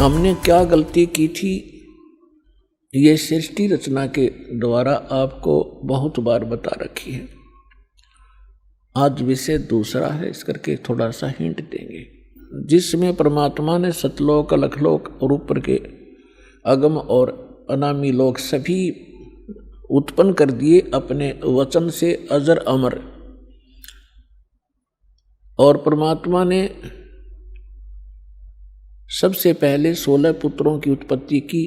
हमने क्या गलती की थी, ये सृष्टि रचना के द्वारा आपको बहुत बार बता रखी है। आज विषय दूसरा है, इस करके थोड़ा सा हिंट देंगे, जिसमें परमात्मा ने सतलोक, अलखलोक और ऊपर के अगम और अनामी लोक सभी उत्पन्न कर दिए अपने वचन से अजर अमर। और परमात्मा ने सबसे पहले 16 पुत्रों की उत्पत्ति की,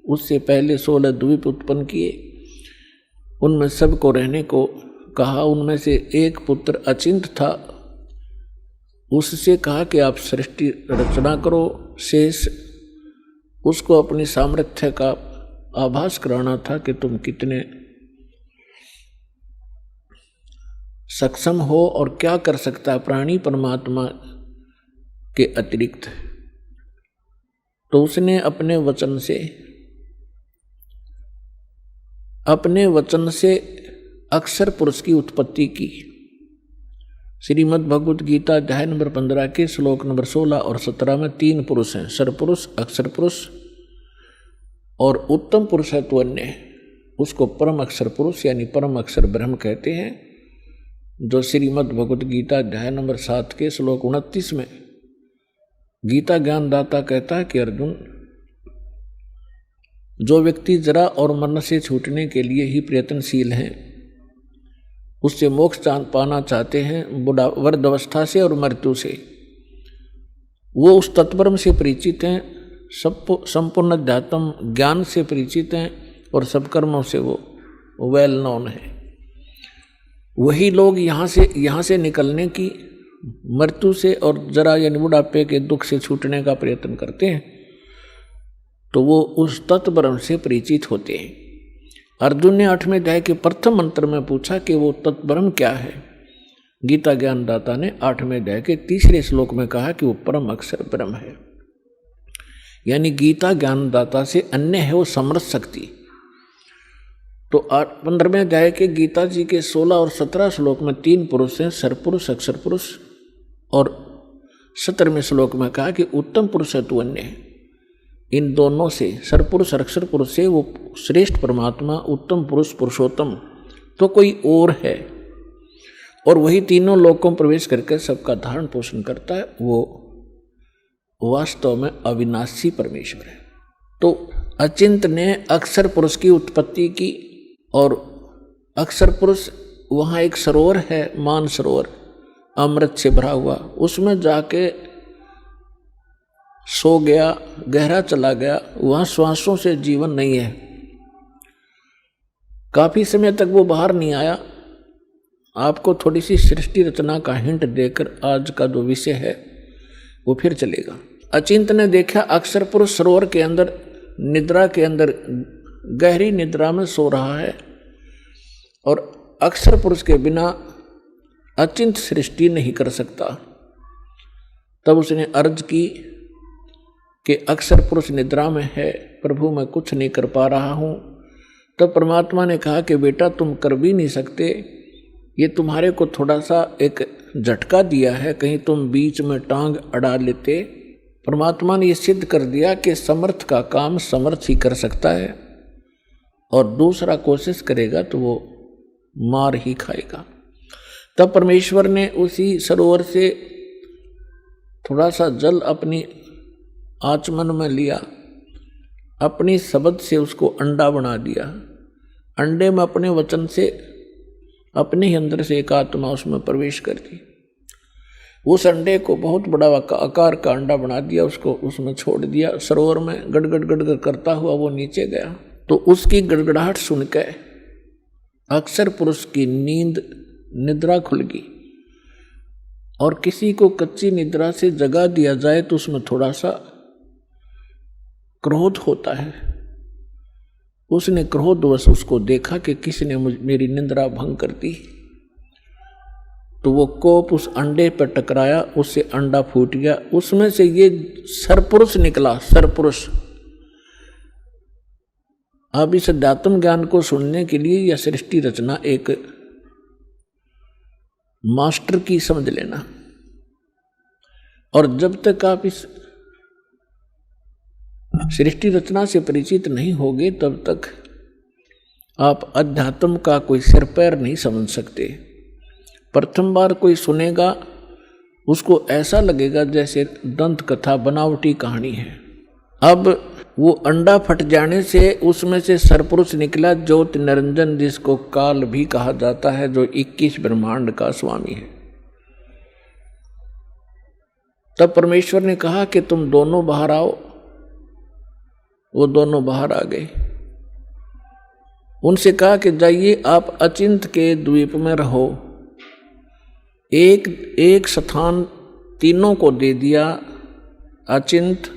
उससे पहले 16 द्वीप उत्पन्न किए, उनमें सबको रहने को कहा। उनमें से एक पुत्र अचिंत था, उससे कहा कि आप सृष्टि रचना करो। शेष उसको अपनी सामर्थ्य का आभास कराना था कि तुम कितने सक्षम हो और क्या कर सकता है प्राणी परमात्मा के अतिरिक्त। तो उसने अपने वचन से अक्षर पुरुष की उत्पत्ति की। श्रीमद् भगवत गीता अध्याय नंबर 15 के श्लोक नंबर 16 और 17 में 3 पुरुष हैं, सरपुरुष, अक्षर पुरुष और उत्तम पुरुष है तो अन्य, उसको परम अक्षर पुरुष यानी परम अक्षर ब्रह्म कहते हैं। जो श्रीमद् भगवत गीता अध्याय नंबर 7 के श्लोक 29 में गीता ज्ञानदाता कहता है कि अर्जुन, जो व्यक्ति जरा और मरण से छूटने के लिए ही प्रयत्नशील हैं, उससे मोक्ष पाना चाहते हैं, वृद्धावस्था से और मृत्यु से, वो उस तत्परम से परिचित हैं, संपूर्ण अध्यात्म ज्ञान से परिचित हैं और सब कर्मों से वो वेल नोन है। वही लोग यहाँ से निकलने की, मृत्यु से और जरा यानी बुढ़ापे के दुख से छूटने का प्रयत्न करते हैं, तो वो उस तत्परम से परिचित होते हैं। अर्जुन ने 8वें अध्याय के प्रथम मंत्र में पूछा कि वो तत्ब्रह्म क्या है। गीता ज्ञानदाता ने 8वें अध्याय के 3रे श्लोक में कहा कि वो परम अक्षर ब्रह्म है। यानी गीता ज्ञानदाता से अन्य है वो समर्थ शक्ति। तो 15वें अध्याय के गीता जी के 16 और 17 श्लोक में 3 पुरुष हैं, सरपुरुष, अक्षर पुरुष, और 17वें श्लोक में कहा कि उत्तम पुरुष है तू अन्य है। इन दोनों से, सरपुरुष और अक्षर पुरुष से, वो श्रेष्ठ परमात्मा, उत्तम पुरुष, पुरुषोत्तम तो कोई और है, और वही तीनों लोकों में प्रवेश करके सबका धारण पोषण करता है। वो वास्तव में अविनाशी परमेश्वर है। तो अचिंत ने अक्षर पुरुष की उत्पत्ति की, और अक्षर पुरुष वहाँ एक सरोवर है, मान सरोवर, अमृत से भरा हुआ, उसमें जाके सो गया, गहरा चला गया। वहाँ श्वासों से जीवन नहीं है। काफी समय तक वो बाहर नहीं आया। आपको थोड़ी सी सृष्टि रचना का हिंट देकर आज का जो विषय है वो फिर चलेगा। अचिंत ने देखा अक्षर पुरुष सरोवर के अंदर, निद्रा के अंदर, गहरी निद्रा में सो रहा है, और अक्षर पुरुष के बिना अचिंत सृष्टि नहीं कर सकता। तब उसने अर्ज की कि अक्षर पुरुष निद्रा में है, प्रभु मैं कुछ नहीं कर पा रहा हूँ। तब परमात्मा ने कहा कि बेटा तुम कर भी नहीं सकते, ये तुम्हारे को थोड़ा सा एक झटका दिया है, कहीं तुम बीच में टांग अड़ा लेते। परमात्मा ने ये सिद्ध कर दिया कि समर्थ का काम समर्थ ही कर सकता है, और दूसरा कोशिश करेगा तो वो मार ही खाएगा। तब परमेश्वर ने उसी सरोवर से थोड़ा सा जल अपनी आचमन में लिया, अपनी शब्द से उसको अंडा बना दिया। अंडे में अपने वचन से, अपने ही अंदर से एक आत्मा उसमें प्रवेश कर दी। उस अंडे को बहुत बड़ा आकार का अंडा बना दिया, उसको उसमें छोड़ दिया। सरोवर में गड़गड़ गड़गड़ करता हुआ वो नीचे गया। तो उसकी गड़गड़ाहट सुन के अक्षर पुरुष की निद्रा खुल गई। और किसी को कच्ची निद्रा से जगा दिया जाए तो उसमें थोड़ा सा क्रोध होता है। उसने क्रोधवश उसको देखा कि किसी ने मेरी निद्रा भंग कर दी, तो वो कोप उस अंडे पर टकराया, उससे अंडा फूट गया। उसमें से ये सरपुरुष निकला, सरपुरुष। अब इस अध्यात्म ज्ञान को सुनने के लिए यह सृष्टि रचना एक मास्टर की समझ लेना। और जब तक आप इस सृष्टि रचना से परिचित नहीं होगे तब तक आप अध्यात्म का कोई सिर पैर नहीं समझ सकते। प्रथम बार कोई सुनेगा उसको ऐसा लगेगा जैसे दंत कथा बनावटी कहानी है। अब वो अंडा फट जाने से उसमें से सरपुरुष निकला ज्योति निरंजन, जिसको काल भी कहा जाता है, जो 21 ब्रह्मांड का स्वामी है। तब परमेश्वर ने कहा कि तुम दोनों बाहर आओ। वो दोनों बाहर आ गए। उनसे कहा कि जाइए आप अचिंत के द्वीप में रहो। एक स्थान तीनों को दे दिया, अचिंत,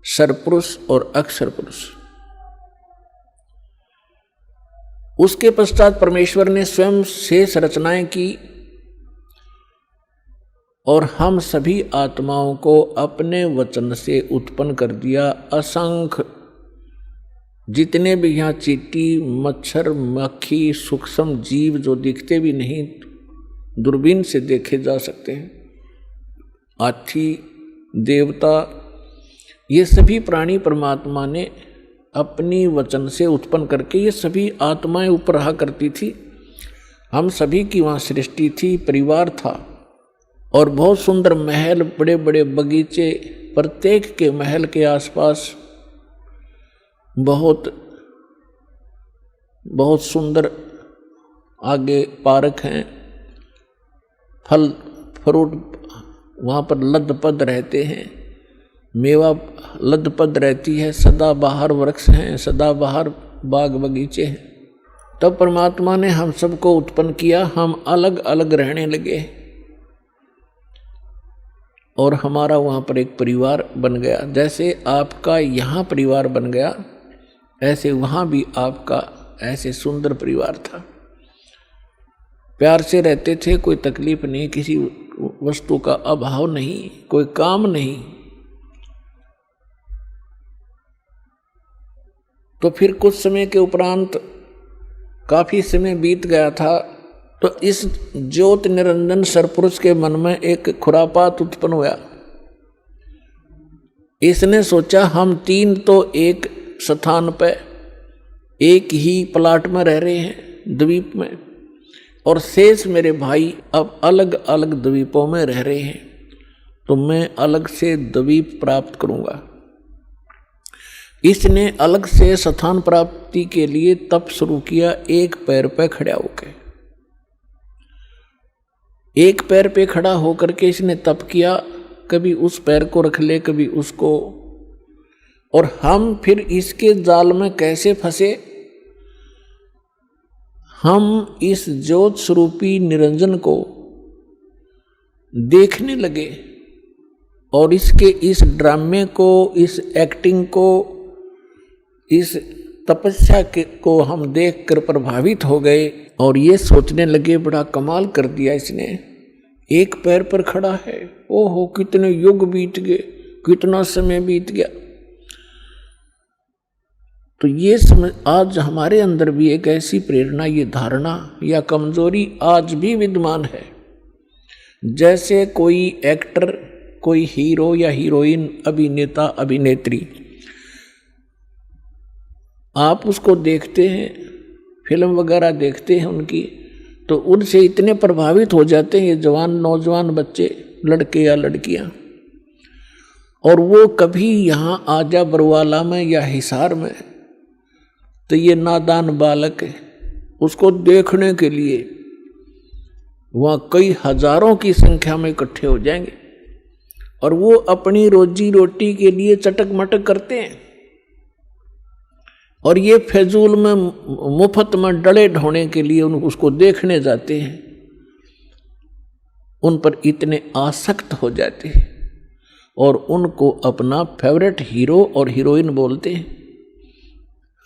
सरपुरुष और अक्षर पुरुष। उसके पश्चात परमेश्वर ने स्वयं शेष रचनाएं की और हम सभी आत्माओं को अपने वचन से उत्पन्न कर दिया। असंख्य जितने भी यहाँ चींटी, मच्छर, मक्खी, सूक्ष्म जीव जो दिखते भी नहीं, दूरबीन से देखे जा सकते हैं, हाथी, देवता, ये सभी प्राणी परमात्मा ने अपनी वचन से उत्पन्न करके, ये सभी आत्माएं ऊपर रहा करती थी। हम सभी की वहाँ सृष्टि थी, परिवार था और बहुत सुंदर महल, बड़े बड़े बगीचे, प्रत्येक के महल के आसपास बहुत बहुत सुंदर आगे पार्क हैं, फल फ्रूट वहाँ पर लदपद रहते हैं, मेवा लदपद रहती है, सदाबहार वृक्ष हैं, सदाबहार बाग बगीचे हैं। तब परमात्मा ने हम सबको उत्पन्न किया, हम अलग अलग रहने लगे और हमारा वहाँ पर एक परिवार बन गया। जैसे आपका यहाँ परिवार बन गया, ऐसे वहाँ भी आपका ऐसे सुंदर परिवार था। प्यार से रहते थे, कोई तकलीफ नहीं, किसी वस्तु का अभाव नहीं, कोई काम नहीं। तो फिर कुछ समय के उपरांत काफी समय बीत गया था, तो इस ज्योति निरंजन सरपुरुष के मन में एक खुरापात उत्पन्न हुआ। इसने सोचा हम तीन तो एक स्थान पर एक ही प्लाट में रह रहे हैं, द्वीप में, और शेष मेरे भाई अब अलग अलग द्वीपों में रह रहे हैं, तो मैं अलग से द्वीप प्राप्त करूंगा। इसने अलग से स्थान प्राप्ति के लिए तप शुरू किया, एक पैर पे खड़ा होकर। एक पैर पे खड़ा होकर के इसने तप किया, कभी उस पैर को रख ले, कभी उसको, और हम फिर इसके जाल में कैसे फंसे। हम इस ज्योत स्वरूपी निरंजन को देखने लगे और इसके इस ड्रामे को, इस एक्टिंग को, इस तपस्या को हम देखकर प्रभावित हो गए और ये सोचने लगे बड़ा कमाल कर दिया इसने, एक पैर पर खड़ा है, ओहो कितने युग बीत गए, कितना समय बीत गया। तो ये समझ, आज हमारे अंदर भी एक ऐसी प्रेरणा, ये धारणा या कमजोरी आज भी विद्यमान है। जैसे कोई एक्टर, कोई हीरो या हीरोइन, अभिनेता, अभिनेत्री, आप उसको देखते हैं, फिल्म वगैरह देखते हैं उनकी, तो उनसे इतने प्रभावित हो जाते हैं ये जवान नौजवान बच्चे, लड़के या लड़कियां, और वो कभी यहाँ आजा बरवाला में या हिसार में, तो ये नादान बालक है, उसको देखने के लिए वहाँ कई हजारों की संख्या में इकट्ठे हो जाएंगे और वो अपनी रोजी रोटी के लिए चटक मटक करते हैं और ये फजूल में मुफ्त में डले ढोने के लिए उसको देखने जाते हैं, उन पर इतने आसक्त हो जाते हैं और उनको अपना फेवरेट हीरो और हीरोइन बोलते हैं।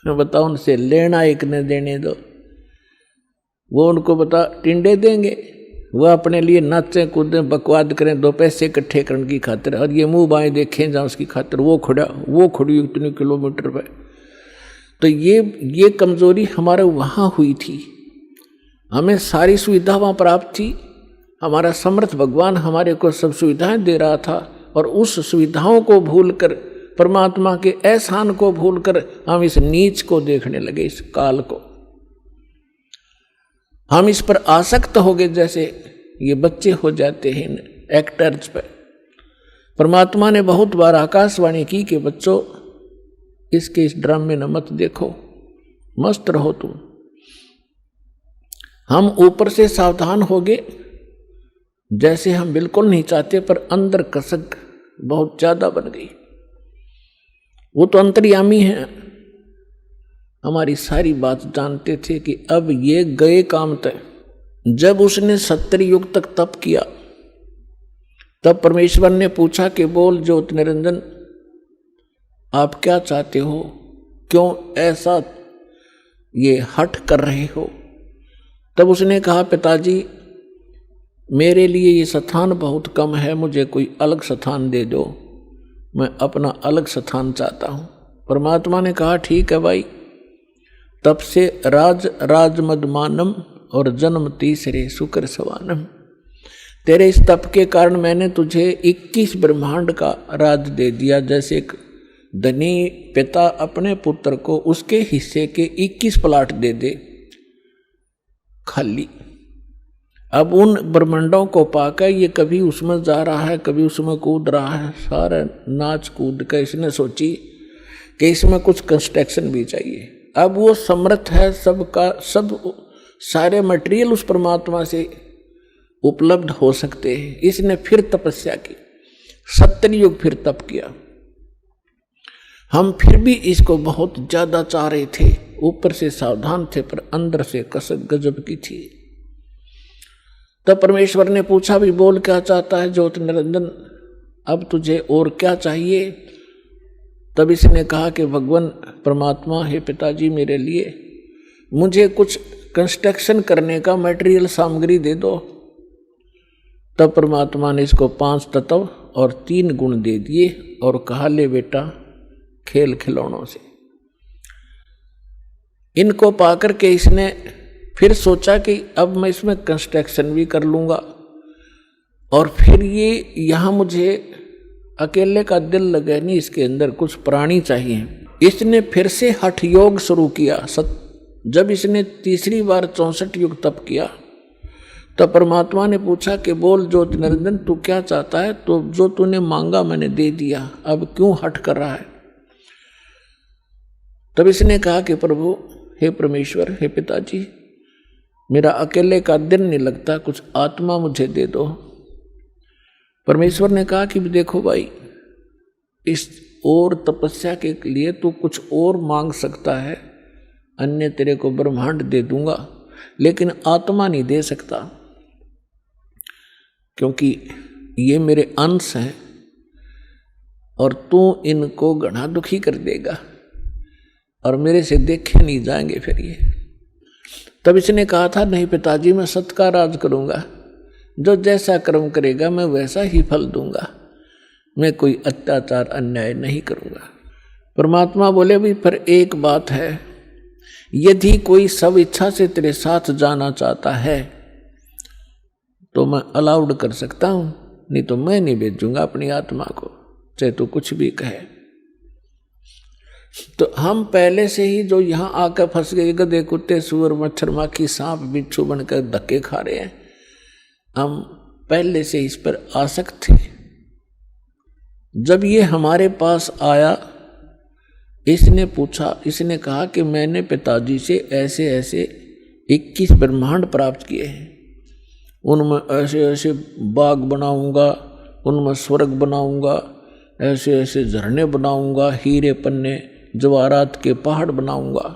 मैं बताऊं, उनसे लेना एक न देने दो, वो उनको बता टिंडे देंगे, वो अपने लिए नाचें कूदें बकवाद करें, दो पैसे इकट्ठे करने की खातिर, और ये मुंह बाएं देखें जहाँ उसकी खातिर वो खड़ी इतने किलोमीटर पे। तो ये कमजोरी हमारे वहाँ हुई थी। हमें सारी सुविधा वहाँ प्राप्त थी, हमारा समर्थ भगवान हमारे को सब सुविधाएं दे रहा था और उस सुविधाओं को भूलकर परमात्मा के एहसान को भूलकर हम इस नीच को देखने लगे, इस काल को। हम इस पर आसक्त हो गए जैसे ये बच्चे हो जाते हैं एक्टर्स पर। परमात्मा ने बहुत बार आकाशवाणी की कि बच्चों इसके इस ड्रामे न मत देखो, मस्त रहो तुम। हम ऊपर से सावधान हो गए जैसे हम बिल्कुल नहीं चाहते, पर अंदर कसक बहुत ज्यादा बन गई। वो तो अंतर्यामी है, हमारी सारी बात जानते थे कि अब ये गए काम तय। जब उसने 70 युग तक तप किया तब परमेश्वर ने पूछा कि बोल ज्योत निरंजन आप क्या चाहते हो, क्यों ऐसा ये हठ कर रहे हो। तब उसने कहा पिताजी मेरे लिए ये स्थान बहुत कम है, मुझे कोई अलग स्थान दे दो, मैं अपना अलग स्थान चाहता हूँ। परमात्मा ने कहा ठीक है भाई, तब से राजमदमानम और जन्म तीसरे शुक्र सवानम। तेरे इस तप के कारण मैंने तुझे 21 ब्रह्मांड का राज दे दिया। जैसे एक धनी पिता अपने पुत्र को उसके हिस्से के 21 प्लाट दे दे खाली। अब उन ब्रह्मांडों को पाकर ये कभी उसमें जा रहा है, कभी उसमें कूद रहा है, सारा नाच कूद कर इसने सोची कि इसमें कुछ कंस्ट्रक्शन भी चाहिए। अब वो समर्थ है, सबका सब सारे मटेरियल उस परमात्मा से उपलब्ध हो सकते हैं। इसने फिर तपस्या की, 70 युग फिर तप किया। हम फिर भी इसको बहुत ज्यादा चाह रहे थे, ऊपर से सावधान थे पर अंदर से कसक गजब की थी। तब परमेश्वर ने पूछा भी बोल क्या चाहता है ज्योत निरंजन, अब तुझे और क्या चाहिए। तब इसने कहा कि भगवान परमात्मा हे पिताजी मेरे लिए मुझे कुछ कंस्ट्रक्शन करने का मटेरियल सामग्री दे दो। तब परमात्मा ने इसको 5 तत्व और 3 गुण दे दिए और कहा ले बेटा खेल खिलौनों से। इनको पाकर के इसने फिर सोचा कि अब मैं इसमें कंस्ट्रक्शन भी कर लूंगा और फिर ये यहाँ मुझे अकेले का दिल लगे नहीं, इसके अंदर कुछ प्राणी चाहिए। इसने फिर से हठ योग शुरू किया। जब इसने तीसरी बार 64 युग तप किया तब परमात्मा ने पूछा कि बोल ज्योत निरंजन तू क्या चाहता है। तो जो तूने मांगा मैंने दे दिया, अब क्यों हठ कर रहा है। तब इसने कहा कि प्रभु हे परमेश्वर हे पिताजी मेरा अकेले का दिन नहीं लगता, कुछ आत्मा मुझे दे दो। परमेश्वर ने कहा कि देखो भाई इस और तपस्या के लिए तू कुछ और मांग सकता है, अन्य तेरे को ब्रह्मांड दे दूंगा, लेकिन आत्मा नहीं दे सकता क्योंकि ये मेरे अंश हैं और तू इनको घना दुखी कर देगा और मेरे से देखे नहीं जाएंगे फिर ये। तब इसने कहा था नहीं पिताजी मैं सत्य का राज करूंगा, जो जैसा कर्म करेगा मैं वैसा ही फल दूंगा, मैं कोई अत्याचार अन्याय नहीं करूंगा। परमात्मा बोले भी पर एक बात है, यदि कोई सब इच्छा से तेरे साथ जाना चाहता है तो मैं अलाउड कर सकता हूं, नहीं तो मैं नहीं भेजूंगा अपनी आत्मा को, चाहे तो कुछ भी कहे। तो हम पहले से ही जो यहाँ आकर फंस गए, गधे कुत्ते सूअर मच्छर माखी सांप बिच्छू बनकर धक्के खा रहे हैं, हम पहले से इस पर आसक्त थे। जब ये हमारे पास आया इसने पूछा, इसने कहा कि मैंने पिताजी से ऐसे ऐसे 21 ब्रह्मांड प्राप्त किए हैं, उनमें ऐसे ऐसे बाग बनाऊंगा, उनमें स्वर्ग बनाऊंगा, ऐसे ऐसे झरने बनाऊंगा, हीरे पन्ने जवाहरात के पहाड़ बनाऊंगा,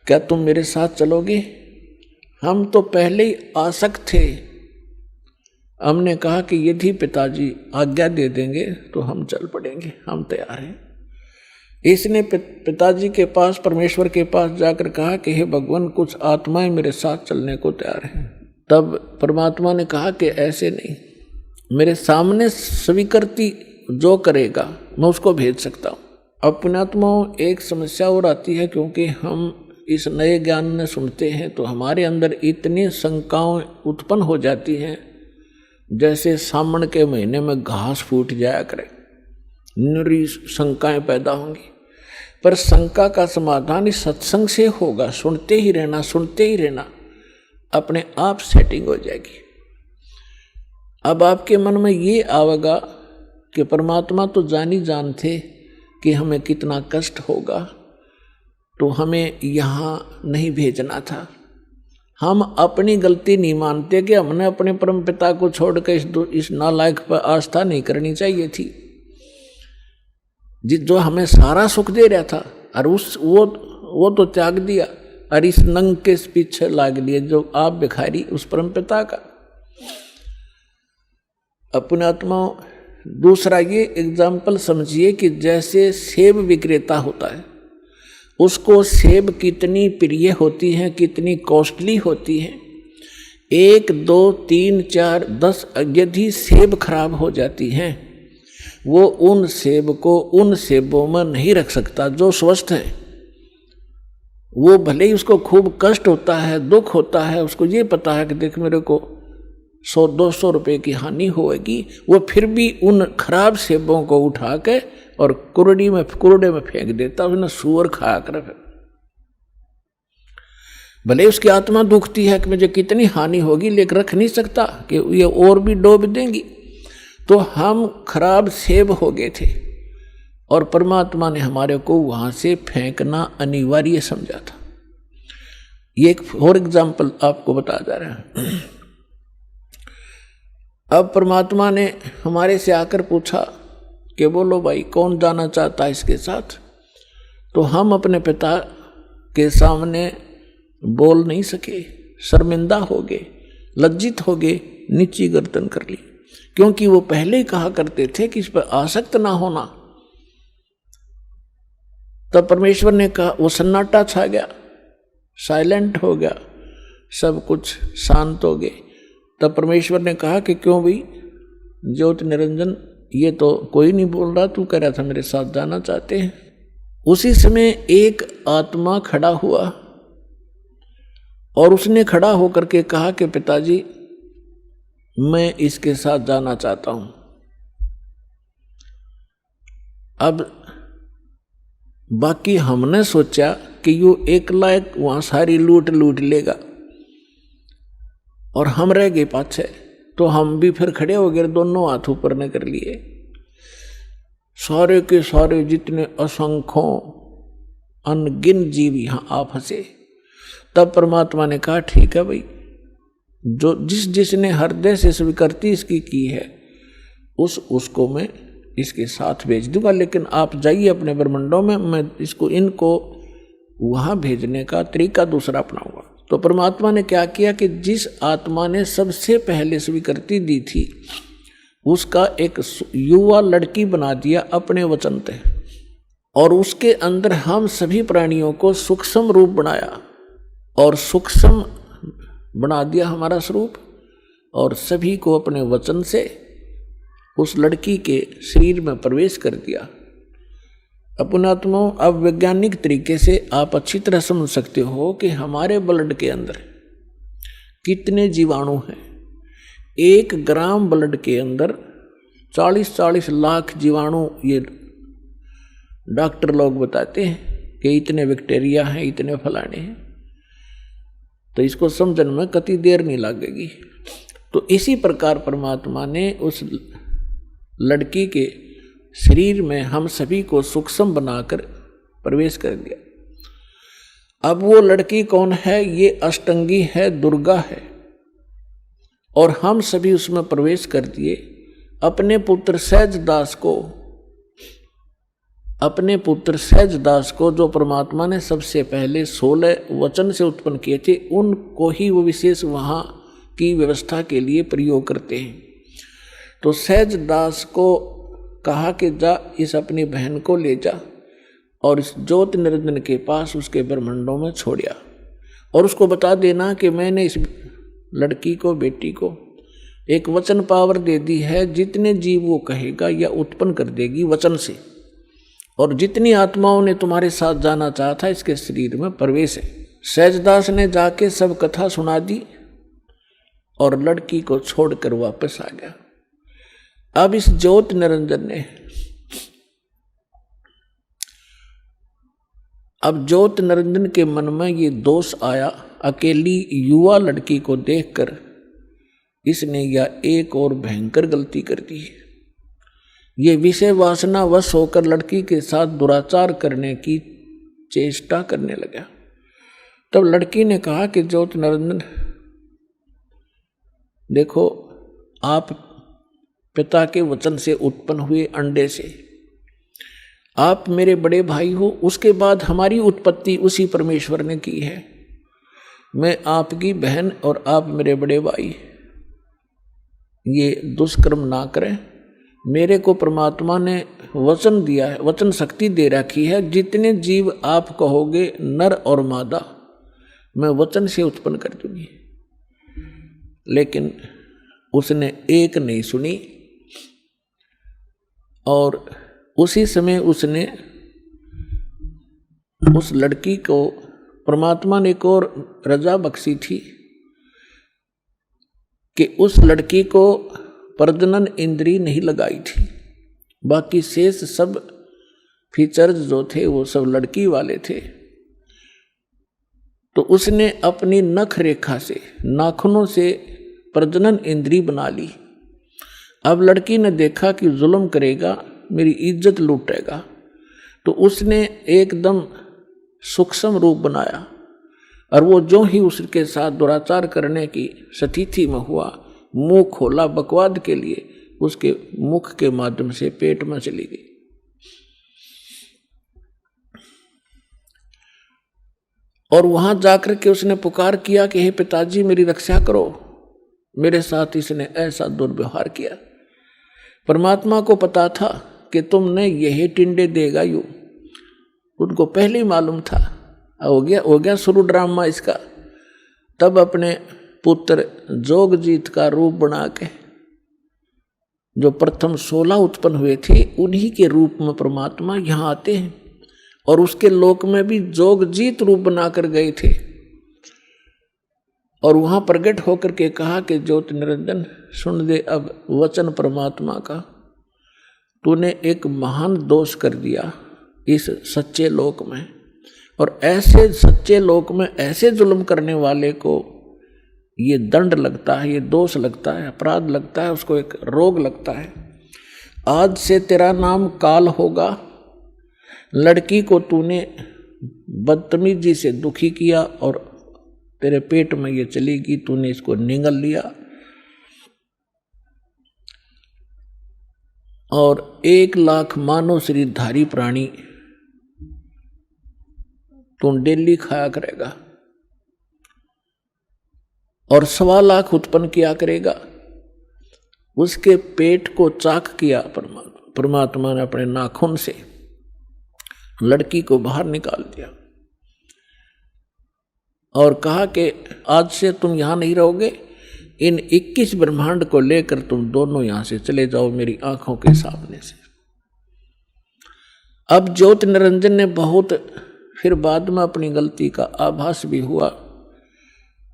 क्या तुम मेरे साथ चलोगे। हम तो पहले ही आसक्त थे। हमने कहा कि यदि पिताजी आज्ञा दे देंगे तो हम चल पड़ेंगे, हम तैयार हैं। इसने पिताजी के पास परमेश्वर के पास जाकर कहा कि हे भगवान कुछ आत्माएं मेरे साथ चलने को तैयार हैं। तब परमात्मा ने कहा कि ऐसे नहीं, मेरे सामने स्वीकृति जो करेगा मैं उसको भेज सकता हूँ। अपनात्माओं एक समस्या और आती है, क्योंकि हम इस नए ज्ञान में सुनते हैं तो हमारे अंदर इतनी शंकाएं उत्पन्न हो जाती हैं जैसे सावन के महीने में घास फूट जाया करे, निरी शंकाएं पैदा होंगी। पर शंका का समाधान इस सत्संग से होगा। सुनते ही रहना, सुनते ही रहना, अपने आप सेटिंग हो जाएगी। अब आपके मन में ये आवेगा कि परमात्मा तो जानी जानते कि हमें कितना कष्ट होगा, तो हमें यहाँ नहीं भेजना था। हम अपनी गलती नहीं मानते कि हमने अपने परम पिता को छोड़कर इस नालायक पर आस्था नहीं करनी चाहिए थी, जो हमें सारा सुख दे रहा था, और वो तो त्याग दिया, और इस नंग के पीछे लाग लिए जो आप भिखारी उस परम पिता का। अपने आत्मा। दूसरा ये एग्जाम्पल समझिए कि जैसे सेब विक्रेता होता है, उसको सेब कितनी प्रिय होती है, कितनी कॉस्टली होती है। 1, 2, 3, 4, 10 यदि सेब खराब हो जाती हैं, वो उन सेब को उन सेबों में नहीं रख सकता जो स्वस्थ है। वो भले ही उसको खूब कष्ट होता है, दुख होता है, उसको ये पता है कि देख मेरे को 100-200 रुपये की हानि होगी, वो फिर भी उन खराब सेबों को उठा के और कुरडे में फेंक देता, उसने सूअर खाया कर। भले उसकी आत्मा दुखती है कि मुझे कितनी हानि होगी, लेकिन रख नहीं सकता कि ये और भी डूब देंगी। तो हम खराब सेब हो गए थे और परमात्मा ने हमारे को वहां से फेंकना अनिवार्य समझा था। ये एक और एग्जाम्पल आपको बता जा रहा है। अब परमात्मा ने हमारे से आकर पूछा कि बोलो भाई कौन जाना चाहता है इसके साथ। तो हम अपने पिता के सामने बोल नहीं सके, शर्मिंदा हो गए, लज्जित हो गए, नीची गर्दन कर ली, क्योंकि वो पहले ही कहा करते थे कि इस पर आसक्त ना होना। तब परमेश्वर ने कहा, वो सन्नाटा छा गया, साइलेंट हो गया, सब कुछ शांत हो गए। तब परमेश्वर ने कहा कि क्यों भाई ज्योत निरंजन, ये तो कोई नहीं बोल रहा, तू कह रहा था मेरे साथ जाना चाहते हैं। उसी समय एक आत्मा खड़ा हुआ और उसने खड़ा होकर के कहा कि पिताजी मैं इसके साथ जाना चाहता हूं। अब बाकी हमने सोचा कि यो एकला एक वहां सारी लूट लेगा और हम रह गए पाछे, तो हम भी फिर खड़े हो गए, दोनों हाथ ऊपर न कर लिए। सारे के सारे जितने असंख्यों अनगिन जीव यहां आ फंसे। तब परमात्मा ने कहा ठीक है भाई, जो जिसने हृदय से स्वीकृति इसकी की है उसको मैं इसके साथ भेज दूंगा, लेकिन आप जाइए अपने ब्रह्मंडों में, मैं इनको वहां भेजने का तरीका दूसरा अपनाऊंगा। तो परमात्मा ने क्या किया कि जिस आत्मा ने सबसे पहले स्वीकृति दी थी उसका एक युवा लड़की बना दिया अपने वचन पे, और उसके अंदर हम सभी प्राणियों को सूक्ष्म रूप बनाया और सूक्ष्म बना दिया हमारा स्वरूप, और सभी को अपने वचन से उस लड़की के शरीर में प्रवेश कर दिया। अपनात्मा, अब वैज्ञानिक तरीके से आप अच्छी तरह समझ सकते हो कि हमारे ब्लड के अंदर कितने जीवाणु हैं। 1 ग्राम ब्लड के अंदर 40-40 लाख जीवाणु, ये डॉक्टर लोग बताते हैं कि इतने बैक्टीरिया हैं, इतने फलाने हैं। तो इसको समझने में कति देर नहीं लगेगी। तो इसी प्रकार परमात्मा ने उस लड़की के शरीर में हम सभी को सूक्ष्म बनाकर प्रवेश कर दिया। अब वो लड़की कौन है? ये अष्टंगी है, दुर्गा है, और हम सभी उसमें प्रवेश कर दिए। अपने पुत्र सहजदास को जो परमात्मा ने सबसे पहले 16 वचन से उत्पन्न किए थे, उनको ही वो विशेष वहाँ की व्यवस्था के लिए प्रयोग करते हैं। तो सहजदास को कहा कि जा इस अपनी बहन को ले जा और इस ज्योत निरंजन के पास उसके ब्रह्मंडों में छोड़िया, और उसको बता देना कि मैंने इस लड़की को, बेटी को एक वचन पावर दे दी है, जितने जीव वो कहेगा या उत्पन्न कर देगी वचन से, और जितनी आत्माओं ने तुम्हारे साथ जाना चाहा था इसके शरीर में प्रवेश है। सहजदास ने जाके सब कथा सुना दी और लड़की को छोड़कर वापस आ गया। अब इस ज्योत निरंजन ने अब ज्योत निरंजन के मन में ये दोष आया, अकेली युवा लड़की को देखकर इसने यह एक और भयंकर गलती कर दी। ये विषय वासना वश होकर लड़की के साथ दुराचार करने की चेष्टा करने लगा। तब लड़की ने कहा कि ज्योत निरंजन देखो, आप पिता के वचन से उत्पन्न हुए अंडे से, आप मेरे बड़े भाई हो, उसके बाद हमारी उत्पत्ति उसी परमेश्वर ने की है। मैं आपकी बहन और आप मेरे बड़े भाई, ये दुष्कर्म ना करें। मेरे को परमात्मा ने वचन दिया है, वचन शक्ति दे रखी है, जितने जीव आप कहोगे नर और मादा मैं वचन से उत्पन्न कर दूंगी। लेकिन उसने एक नहीं सुनी और उसी समय उसने उस लड़की को, परमात्मा ने एक और रजा बख्शी थी कि उस लड़की को प्रजनन इंद्री नहीं लगाई थी, बाकी शेष सब फीचर्स जो थे वो सब लड़की वाले थे। तो उसने अपनी नख रेखा से, नाखूनों से प्रजनन इंद्री बना ली। अब लड़की ने देखा कि जुल्म करेगा, मेरी इज्जत लूटेगा, तो उसने एकदम सूक्ष्म रूप बनाया और वो जो ही उसके साथ दुराचार करने की स्थिति में हुआ, मुंह खोला बकवाद के लिए, उसके मुख के माध्यम से पेट में चली गई। और वहां जाकर के उसने पुकार किया कि हे पिताजी मेरी रक्षा करो, मेरे साथ इसने ऐसा दुर्व्यवहार किया। परमात्मा को पता था कि तुमने यही टिंडे देगा यू, उनको पहले ही मालूम था। हो गया शुरू ड्रामा इसका। तब अपने पुत्र जोगजीत का रूप बना के, जो प्रथम 16 उत्पन्न हुए थे, उन्हीं के रूप में परमात्मा यहाँ आते हैं और उसके लोक में भी जोगजीत रूप बनाकर गए थे। और वहां प्रकट होकर के कहा कि ज्योत निरंजन सुन दे अब वचन परमात्मा का, तूने एक महान दोष कर दिया इस सच्चे लोक में, और ऐसे सच्चे लोक में ऐसे जुल्म करने वाले को ये दंड लगता है, ये दोष लगता है, अपराध लगता है, उसको एक रोग लगता है। आज से तेरा नाम काल होगा। लड़की को तूने बदतमीजी से दुखी किया और तेरे पेट में ये चलेगी, तूने इसको निगल लिया और 1 लाख मानव शरीरधारी प्राणी तू डेली खाया करेगा और 1.25 लाख उत्पन्न किया करेगा। उसके पेट को चाक किया परमात्मा ने अपने नाखून से, लड़की को बाहर निकाल दिया और कहा कि आज से तुम यहां नहीं रहोगे, इन 21 ब्रह्मांड को लेकर तुम दोनों यहां से चले जाओ मेरी आंखों के सामने से। अब ज्योत निरंजन ने बहुत फिर बाद में अपनी गलती का आभास भी हुआ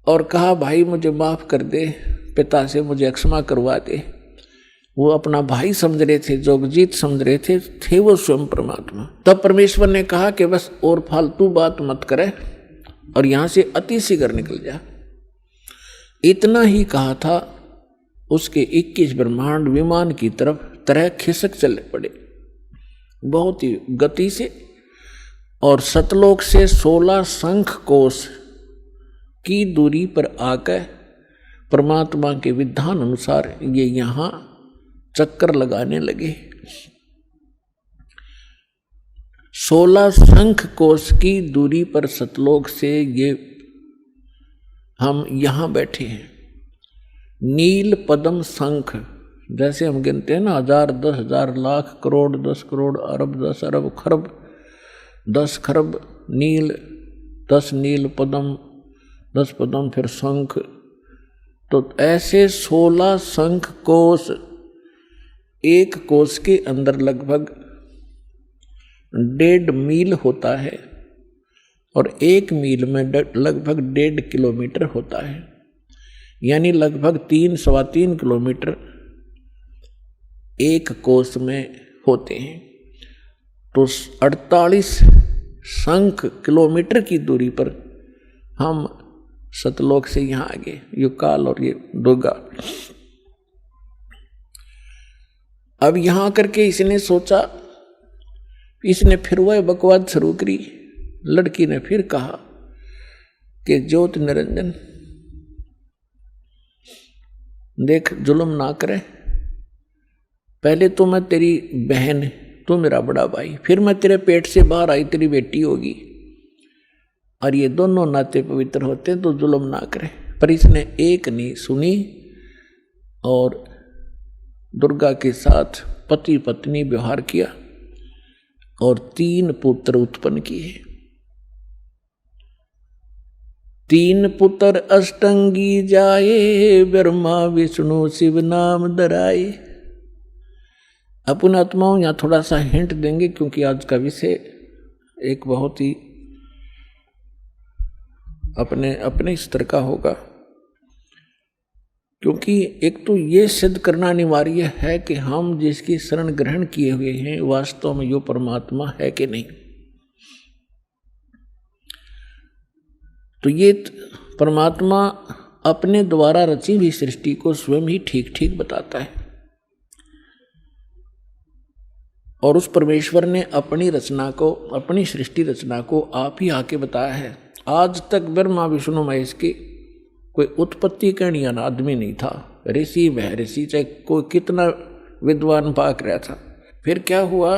और कहा भाई मुझे माफ कर दे, पिता से मुझे क्षमा करवा दे। वो अपना भाई समझ रहे थे, जोगजीत समझ रहे थे वो स्वयं परमात्मा। तब परमेश्वर ने कहा कि बस और फालतू बात मत करे और यहां से अति शीघ्र निकल जा। इतना ही कहा था, उसके 21 ब्रह्मांड विमान की तरह खिसक चले पड़े बहुत ही गति से, और सतलोक से 16 शंख कोश की दूरी पर आकर परमात्मा के विधान अनुसार ये यहां चक्कर लगाने लगे। 16 शंख कोश की दूरी पर सतलोक से ये हम यहां बैठे हैं। नील पद्म शंख, जैसे हम गिनते हैं ना 1000, 10,000, लाख, करोड़, 10 करोड़, अरब, 10 अरब, खरब, 10 खरब नील, 10 नील पद्म, 10 पद्म, फिर शंख। तो ऐसे 16 शंख कोश, एक कोश के अंदर लगभग 1.5 मील होता है और 1 मील में लगभग 1.5 किलोमीटर होता है, यानी लगभग 3-3.25 किलोमीटर एक कोश में होते हैं। तो 48 संख्य किलोमीटर की दूरी पर हम सतलोक से यहाँ आ गए, ये काल और ये दुर्गा। अब यहाँ आकर के इसने सोचा, इसने फिर वह बकवाद शुरू करी। लड़की ने फिर कहा कि ज्योत निरंजन देख, जुल्म ना करे, पहले तो मैं तेरी बहन, तू मेरा बड़ा भाई, फिर मैं तेरे पेट से बाहर आई, तेरी बेटी होगी, और ये दोनों नाते पवित्र होते हैं, तो जुल्म ना करे। पर इसने एक नहीं सुनी और दुर्गा के साथ पति पत्नी व्यवहार किया और 3 पुत्र उत्पन्न किए। 3 पुत्र अष्टंगी जाए, ब्रह्मा विष्णु शिव नाम धराए। अपन आत्माओं यहाँ थोड़ा सा हिंट देंगे, क्योंकि आज का विषय एक बहुत ही अपने स्तर का होगा। क्योंकि एक तो ये सिद्ध करना अनिवार्य है कि हम जिसकी शरण ग्रहण किए हुए हैं वास्तव में यो परमात्मा है कि नहीं। तो ये परमात्मा अपने द्वारा रची हुई सृष्टि को स्वयं ही ठीक ठीक बताता है, और उस परमेश्वर ने अपनी रचना को, अपनी सृष्टि रचना को आप ही आके बताया है। आज तक ब्रह्मा विष्णु महेश की कोई उत्पत्ति करने वाला आदमी नहीं था। ऋषि वह ऋषि, चाहे कोई कितना विद्वान पाक रहा था। फिर क्या हुआ,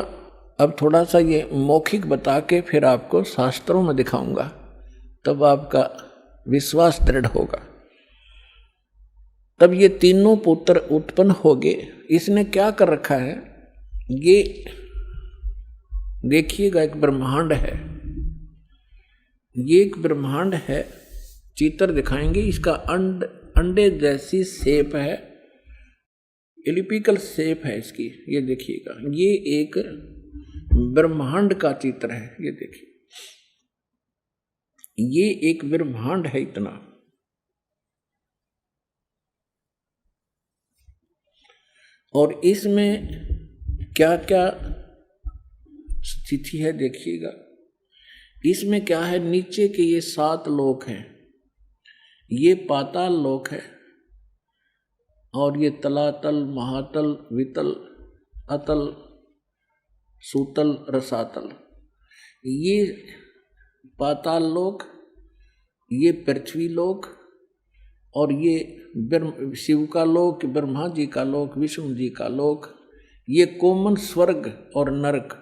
अब थोड़ा सा ये मौखिक बता के फिर आपको शास्त्रों में दिखाऊंगा, तब आपका विश्वास दृढ़ होगा। तब ये तीनों पुत्र उत्पन्न हो गए। इसने क्या कर रखा है, ये देखिएगा, एक ब्रह्मांड है, ये एक ब्रह्मांड है। चित्र दिखाएंगे, इसका अंडे जैसी शेप है, एलिपिकल शेप है इसकी, ये देखिएगा। ये एक ब्रह्मांड का चित्र है, ये देखिए, ये एक ब्रह्मांड है इतना। और इसमें क्या क्या स्थिति है देखिएगा। इसमें क्या है, नीचे के ये 7 लोक हैं, ये पाताल लोक है, और ये तलातल, महातल, वितल, अतल, सूतल, रसातल। ये पाताल लोक, ये पृथ्वी लोक, और ये शिव का लोक, ब्रह्मा जी का लोक, विष्णु जी का लोक, ये कोमन स्वर्ग और नरक,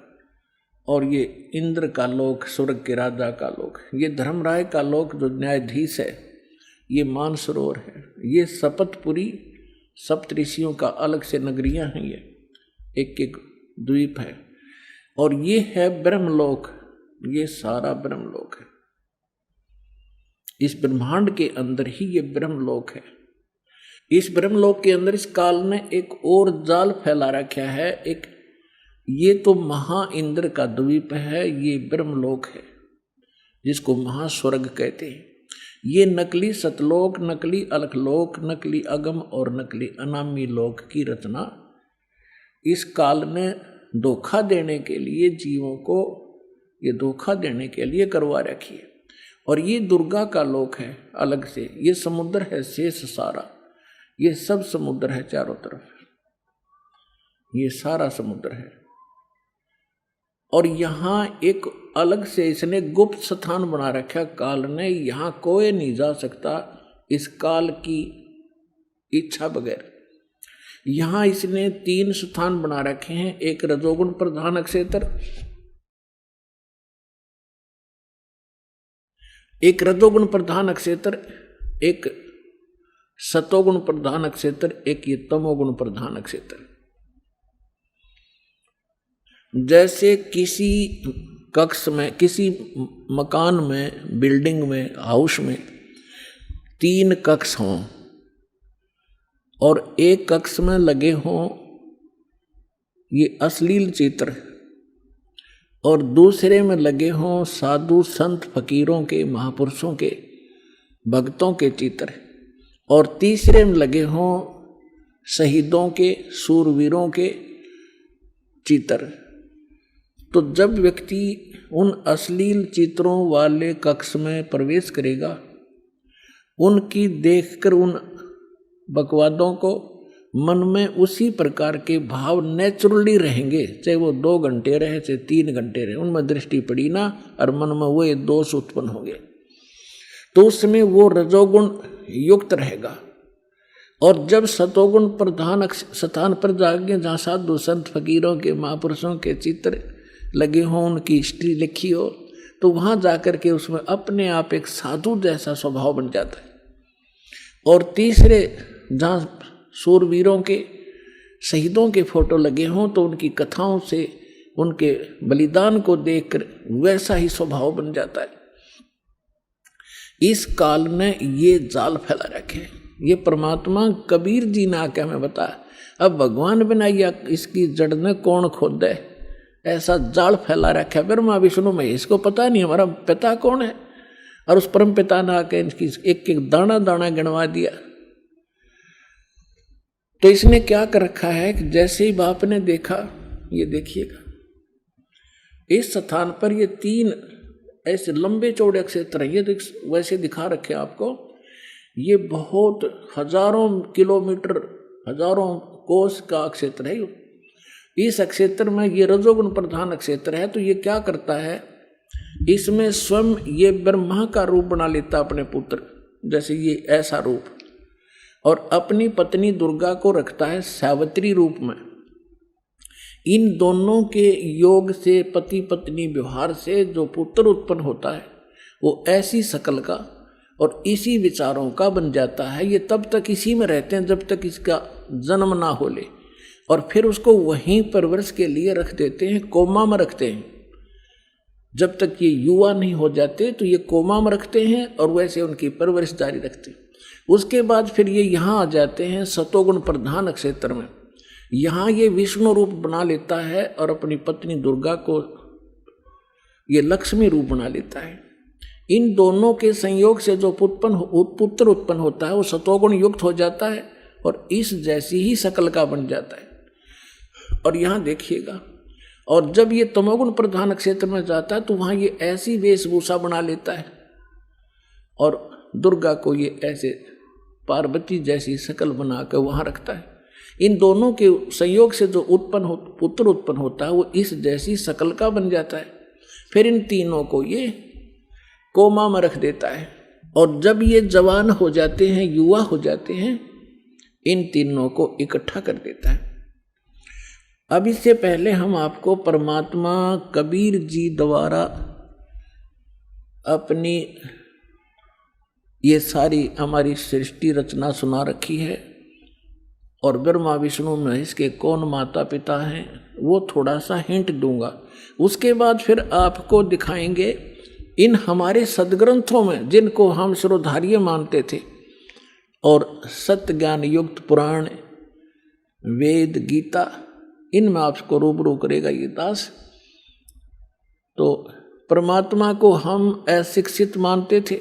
और ये इंद्र का लोक, स्वर्ग के राजा का लोक, ये धर्मराय का लोक जो न्यायाधीश है, ये मानसरोवर है, ये शपथपुरी सप्तऋषियों का अलग से नगरियां हैं, ये एक एक द्वीप है, और ये है ब्रह्मलोक, ये सारा ब्रह्मलोक है। इस ब्रह्मांड के अंदर ही ये ब्रह्मलोक है। इस ब्रह्मलोक के अंदर इस काल ने एक और जाल फैला रखा है, एक ये तो महा इंद्र का द्वीप है, ये ब्रह्मलोक है जिसको महास्वर्ग कहते हैं। ये नकली सतलोक, नकली अलखलोक, नकली अगम और नकली अनामी लोक की रचना इस काल ने धोखा देने के लिए, जीवों को ये धोखा देने के लिए करवा रखी है। और ये दुर्गा का लोक है अलग से, ये समुद्र है शेष सारा, ये सब समुद्र है चारों तरफ, ये सारा समुद्र है। और यहाँ एक अलग से इसने गुप्त स्थान बना रखा काल ने, यहाँ कोई नहीं जा सकता इस काल की इच्छा बगैर। यहाँ इसने 3 स्थान बना रखे हैं, एक रजोगुण प्रधान नक्षत्र, एक रजोगुण प्रधान नक्षत्र, एक सतोगुण प्रधान नक्षत्र, एक ये तमोगुण प्रधान नक्षत्र। जैसे किसी कक्ष में, किसी मकान में, बिल्डिंग में, हाउस में 3 कक्ष हों और एक कक्ष में लगे हों ये अश्लील चित्र, और दूसरे में लगे हों साधु संत फकीरों के, महापुरुषों के, भक्तों के चित्र, और तीसरे में लगे हों शहीदों के, सूरवीरों के चित्र, तो जब व्यक्ति उन अश्लील चित्रों वाले कक्ष में प्रवेश करेगा, उनकी देखकर उन बकवादों को मन में उसी प्रकार के भाव नेचुरली रहेंगे, चाहे वो 2 घंटे रहे चाहे 3 घंटे रहे, उनमें दृष्टि पड़ी ना और मन में वो दोष उत्पन्न होंगे, तो उसमें वो रजोगुण युक्त रहेगा। और जब सतोगुण प्रधान स्थान पर जाएंगे, जहाँ साधु संत फकीरों के महापुरुषों के चित्र लगे हों, उनकी हिस्ट्री लिखी हो, तो वहाँ जाकर के उसमें अपने आप एक साधु जैसा स्वभाव बन जाता है। और तीसरे, जहाँ सूरवीरों के शहीदों के फोटो लगे हों, तो उनकी कथाओं से उनके बलिदान को देखकर वैसा ही स्वभाव बन जाता है। इस काल ने ये जाल फैला रखे, ये परमात्मा कबीर जी ने आके हमें बताया। अब भगवान बिना या इसकी जड़ ने कौन खोद है, ऐसा जाल फैला रखा है ब्रह्मा विष्णु महेश को पता नहीं हमारा पिता कौन है। और उस परम पिता ने आके इनकी एक एक दाना दाना गिनवा दिया। तो इसने क्या कर रखा है कि जैसे ही बाप ने देखा, ये देखिएगा इस स्थान पर ये 3 ऐसे लंबे चौड़े क्षेत्र हैं, ये वैसे दिखा रखे आपको। ये बहुत हजारों किलोमीटर, हजारों कोस का क्षेत्र है। इस क्षेत्र में ये रजोगुण प्रधान क्षेत्र है। तो ये क्या करता है, इसमें स्वयं ये ब्रह्मा का रूप बना लेता अपने पुत्र, जैसे ये ऐसा रूप, और अपनी पत्नी दुर्गा को रखता है सावित्री रूप में। इन दोनों के योग से, पति पत्नी व्यवहार से जो पुत्र उत्पन्न होता है वो ऐसी शकल का और इसी विचारों का बन जाता है। ये तब तक इसी में रहते हैं जब तक इसका जन्म ना हो ले, और फिर उसको वहीं परवरिश के लिए रख देते हैं, कोमा में रखते हैं। जब तक ये युवा नहीं हो जाते तो ये कोमा में रखते हैं और वैसे उनकी परवरिश जारी रखते हैं। उसके बाद फिर ये यहाँ आ जाते हैं सतोगुण प्रधान क्षेत्र में। यहाँ ये विष्णु रूप बना लेता है और अपनी पत्नी दुर्गा को ये लक्ष्मी रूप बना लेता है। इन दोनों के संयोग से जो पुत्र उत्पन्न होता है वो सतोगुण युक्त हो जाता है और इस जैसी ही शकल का बन जाता है। और यहाँ देखिएगा, और जब ये तमोगुण प्रधान क्षेत्र में जाता है तो वहाँ ये ऐसी वेशभूषा बना लेता है और दुर्गा को ये ऐसे पार्वती जैसी शकल बना कर वहाँ रखता है। इन दोनों के संयोग से जो पुत्र उत्पन्न होता है वो इस जैसी शकल का बन जाता है। फिर इन तीनों को ये कोमा में रख देता है और जब ये जवान हो जाते हैं, युवा हो जाते हैं, इन तीनों को इकट्ठा कर देता है। अब इससे पहले हम आपको परमात्मा कबीर जी द्वारा अपनी ये सारी हमारी सृष्टि रचना सुना रखी है और ब्रह्मा विष्णु महेश के कौन माता पिता हैं वो थोड़ा सा हिंट दूंगा। उसके बाद फिर आपको दिखाएंगे इन हमारे सदग्रंथों में जिनको हम सर्वधार्य मानते थे और सत्य ज्ञान युक्त पुराण, वेद, गीता, इनमें आपको रूबरू करेगा ये दास। तो परमात्मा को हम अशिक्षित मानते थे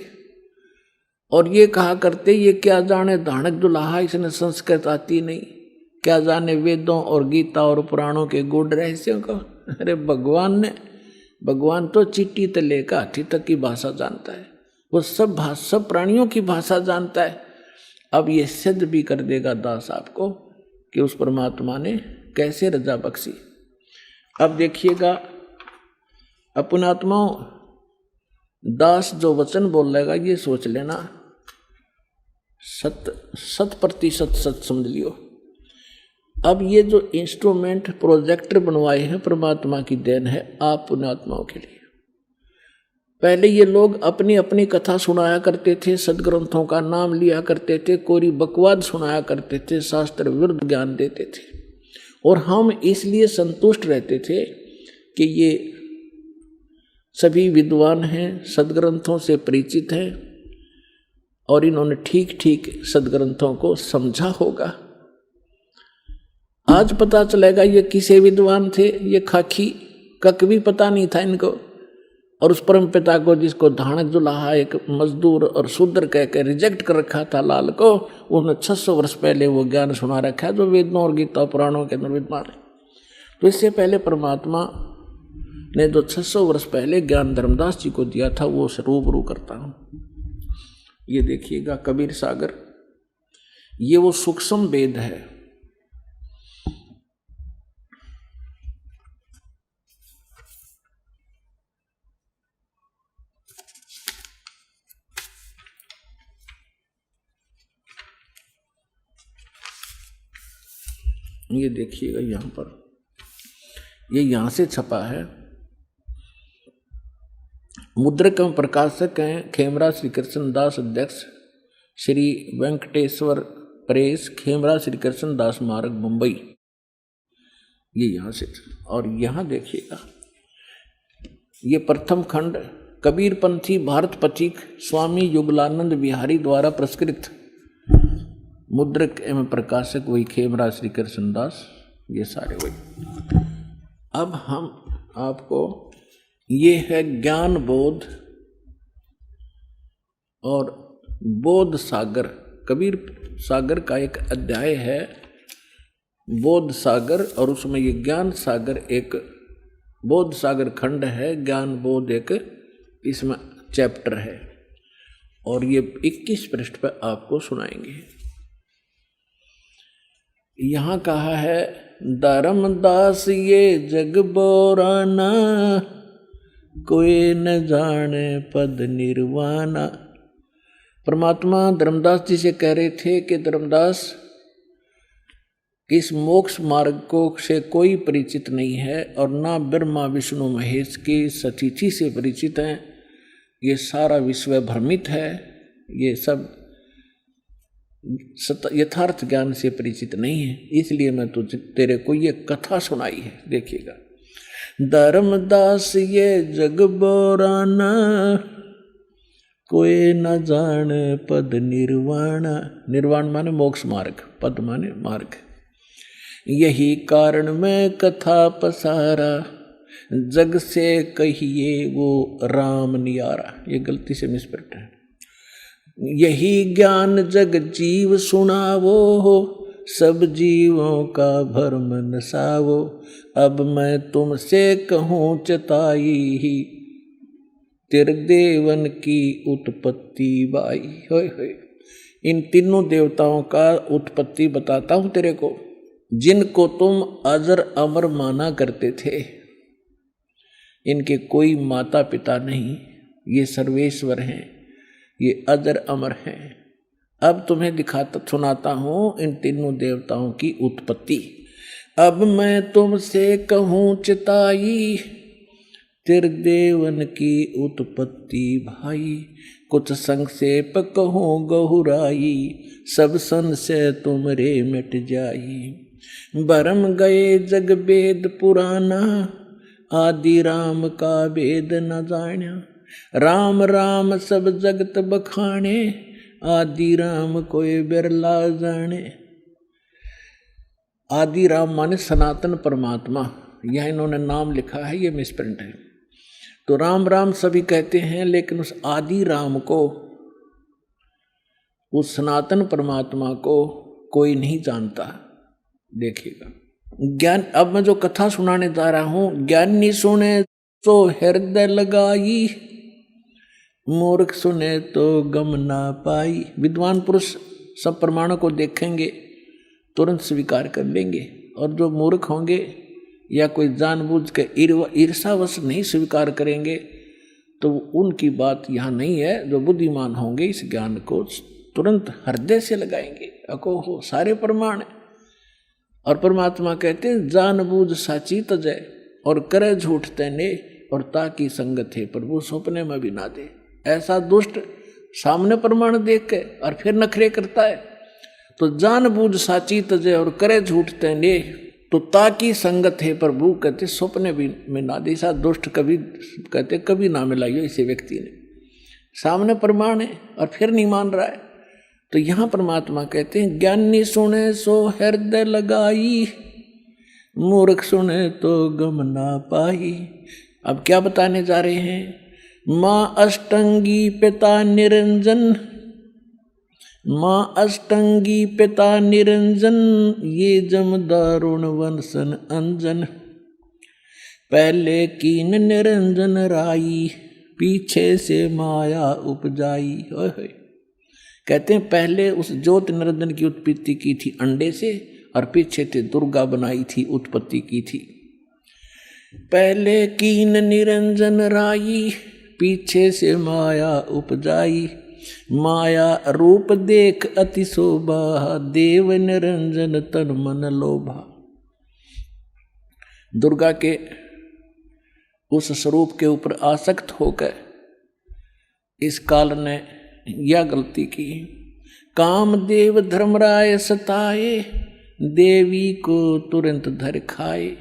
और ये कहा करते ये क्या जाने धानक दुल्हा, इसने संस्कृत आती नहीं, क्या जाने वेदों और गीता और पुराणों के गूढ़ रहस्यों को। अरे भगवान तो चिट्ठी से लेकर हाथी तक की भाषा जानता है, वो सब प्राणियों की भाषा जानता है। अब ये सिद्ध भी कर देगा दास आपको कि उस परमात्मा ने कैसे रजा बख्शी। अब देखिएगा अपनात्माओं, दास जो वचन बोलेगा ये सोच लेना 100% सच समझ लियो। अब ये जो इंस्ट्रूमेंट प्रोजेक्टर बनवाए हैं परमात्मा की देन है आप पुण्यात्माओं के लिए। पहले ये लोग अपनी अपनी कथा सुनाया करते थे, सदग्रंथों का नाम लिया करते थे, कोरी बकवाद सुनाया करते थे, शास्त्र विरुद्ध ज्ञान देते थे और हम इसलिए संतुष्ट रहते थे कि ये सभी विद्वान हैं, सदग्रंथों से परिचित हैं और इन्होंने ठीक ठीक सदग्रंथों को समझा होगा। आज पता चलेगा ये किसे विद्वान थे, ये खाकी कक भी पता नहीं था इनको। और उस परम पिता को जिसको धानक दुल्हा एक मजदूर और शूद्र कह के रिजेक्ट कर रखा था लाल को, उन्होंने 600 वर्ष पहले वो ज्ञान सुना रखा है जो वेदों और गीता पुराणों के अंदर विद्वान है। तो इससे पहले परमात्मा ने जो 600 वर्ष पहले ज्ञान धर्मदास जी को दिया था वो रूबरू करता हूं। ये देखिएगा कबीर सागर, ये वो सूक्ष्म वेद है। ये देखिएगा यहां पर, ये यहां से छपा है। मुद्रक एवं प्रकाशक हैं खेमरा श्री कृष्ण दास, अध्यक्ष श्री वेंकटेश्वर प्रेस, खेमरा श्री कृष्ण दास मार्ग, मुंबई। ये यहां से, और यहां देखिएगा ये प्रथम खंड कबीरपंथी भारत पथिक स्वामी युगलानंद बिहारी द्वारा प्रस्कृत, मुद्रक एवं प्रकाशक वही खेमरा श्री कृष्ण दास, ये सारे वही। अब हम आपको, ये है ज्ञान बोध और बोध सागर, कबीर सागर का एक अध्याय है बोध सागर, और उसमें ये ज्ञान सागर एक, बोध सागर खंड है, ज्ञान बोध एक इसमें चैप्टर है, और ये 21 पृष्ठ पर आपको सुनाएंगे। यहां कहा है, धर्मदास ये जग बोराना, कोई न जाने पद निर्वाणा। परमात्मा धर्मदास जी से कह रहे थे कि धर्मदास, इस मोक्ष मार्ग को से कोई परिचित नहीं है, और ना ब्रह्मा विष्णु महेश की सतिथि से परिचित हैं। ये सारा विश्व भ्रमित है, ये सब यथार्थ ज्ञान से परिचित नहीं है, इसलिए मैं तुझे तेरे को ये कथा सुनाई है। देखिएगा, धर्मदास ये जग बोराना, कोई न जाने पद निर्वाण। निर्वाण माने मोक्ष मार्ग, पद माने मार्ग। यही कारण मैं कथा पसारा, जग से कहिए वो राम नियारा। ये गलती से मिसप्रिंट है। यही ज्ञान जग जीव सुनावो, सब जीवों का भरम नसावो। अब मैं तुमसे कहूँ चताई, त्रिदेवन की उत्पत्ति बाई। होय होय, इन तीनों देवताओं का उत्पत्ति बताता हूँ तेरे को, जिनको तुम अजर अमर माना करते थे। इनके कोई माता पिता नहीं, ये सर्वेश्वर हैं, ये अजर अमर हैं। अब तुम्हें दिखाता सुनाता हूं इन तीनों देवताओं की उत्पत्ति। अब मैं तुमसे कहूँ चिताई, त्रिदेवन की उत्पत्ति भाई। कुछ संक्षेप कहूँ गहुराई, सब संशय तुमरे मिट जाई। भरम गए जग वेद पुराना, आदि राम का वेद न जाना। राम राम सब जगत बखाने, आदि राम कोई बिरला जाने। आदि राम माने सनातन परमात्मा, यह इन्होंने नाम लिखा है, ये मिसप्रिंट है। तो राम राम सभी कहते हैं, लेकिन उस आदि राम को, उस सनातन परमात्मा को कोई नहीं जानता। देखिएगा ज्ञान, अब मैं जो कथा सुनाने जा रहा हूं, ज्ञानी सुने तो हृदय लगाई, मूर्ख सुने तो गम ना पाई। विद्वान पुरुष सब प्रमाणों को देखेंगे, तुरंत स्वीकार कर लेंगे, और जो मूर्ख होंगे या कोई जानबूझ के ईर्षावश नहीं स्वीकार करेंगे, तो उनकी बात यहाँ नहीं है। जो बुद्धिमान होंगे इस ज्ञान को तुरंत हृदय से लगाएंगे। अको हो सारे प्रमाण। और परमात्मा कहते हैं, जानबूझ साची तजय और करे झूठ तैने, और ताकि संगत है प्रभु सपने में भी ना दे। ऐसा दुष्ट सामने प्रमाण देख के और फिर नखरे करता है। तो जानबूझ साची तजय और करे झूठ तैने, तो ताकि संगत है प्रभु कहते सपने भी में ना दे। ऐसा दुष्ट कभी कहते कभी ना मिलाइयो इसे व्यक्ति ने। सामने प्रमाण है और फिर नहीं मान रहा है। तो यहाँ परमात्मा कहते हैं, ज्ञानी सुने सो हृदय लगाई, मूर्ख सुने तो गम ना पाई। अब क्या बताने जा रहे हैं? माँ अष्टंगी पिता निरंजन, माँ अष्टंगी पिता निरंजन, ये जम दारुण वंशन अंजन। पहले कीन निरंजन राई, पीछे से माया उपजाई। कहते हैं पहले उस ज्योत निरंजन की उत्पत्ति की थी अंडे से, और पीछे से दुर्गा बनाई थी, उत्पत्ति की थी। पहले कीन निरंजन राई, पीछे से माया उपजाई। माया रूप देख अति शोभा, देव निरंजन तन मन लोभा। दुर्गा के उस स्वरूप के ऊपर आसक्त होकर इस काल ने यह गलती की। कामदेव धर्मराय सताए, देवी को तुरंत धर खाए।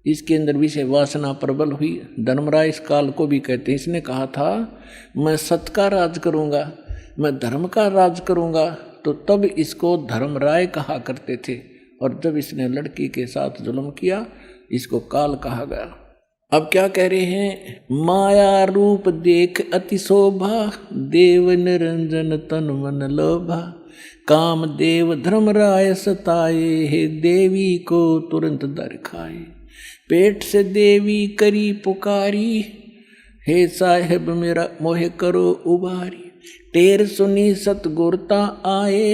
इसके अंदर विषय वासना प्रबल हुई। धर्मराय इस काल को भी कहते हैं। इसने कहा था मैं सत का राज करूंगा, मैं धर्म का राज करूंगा, तो तब इसको धर्मराय कहा करते थे। और जब इसने लड़की के साथ जुल्म किया, इसको काल कहा गया। अब क्या कह रहे हैं? माया रूप देख अति शोभा, देव निरंजन तन मन लोभा। काम देव धर्मराय सताए, हे देवी को तुरंत दर खाए। पेट से देवी करी पुकारी, हे साहेब मेरा मोह करो उबारी। टेर सुनी सतगुरता आए,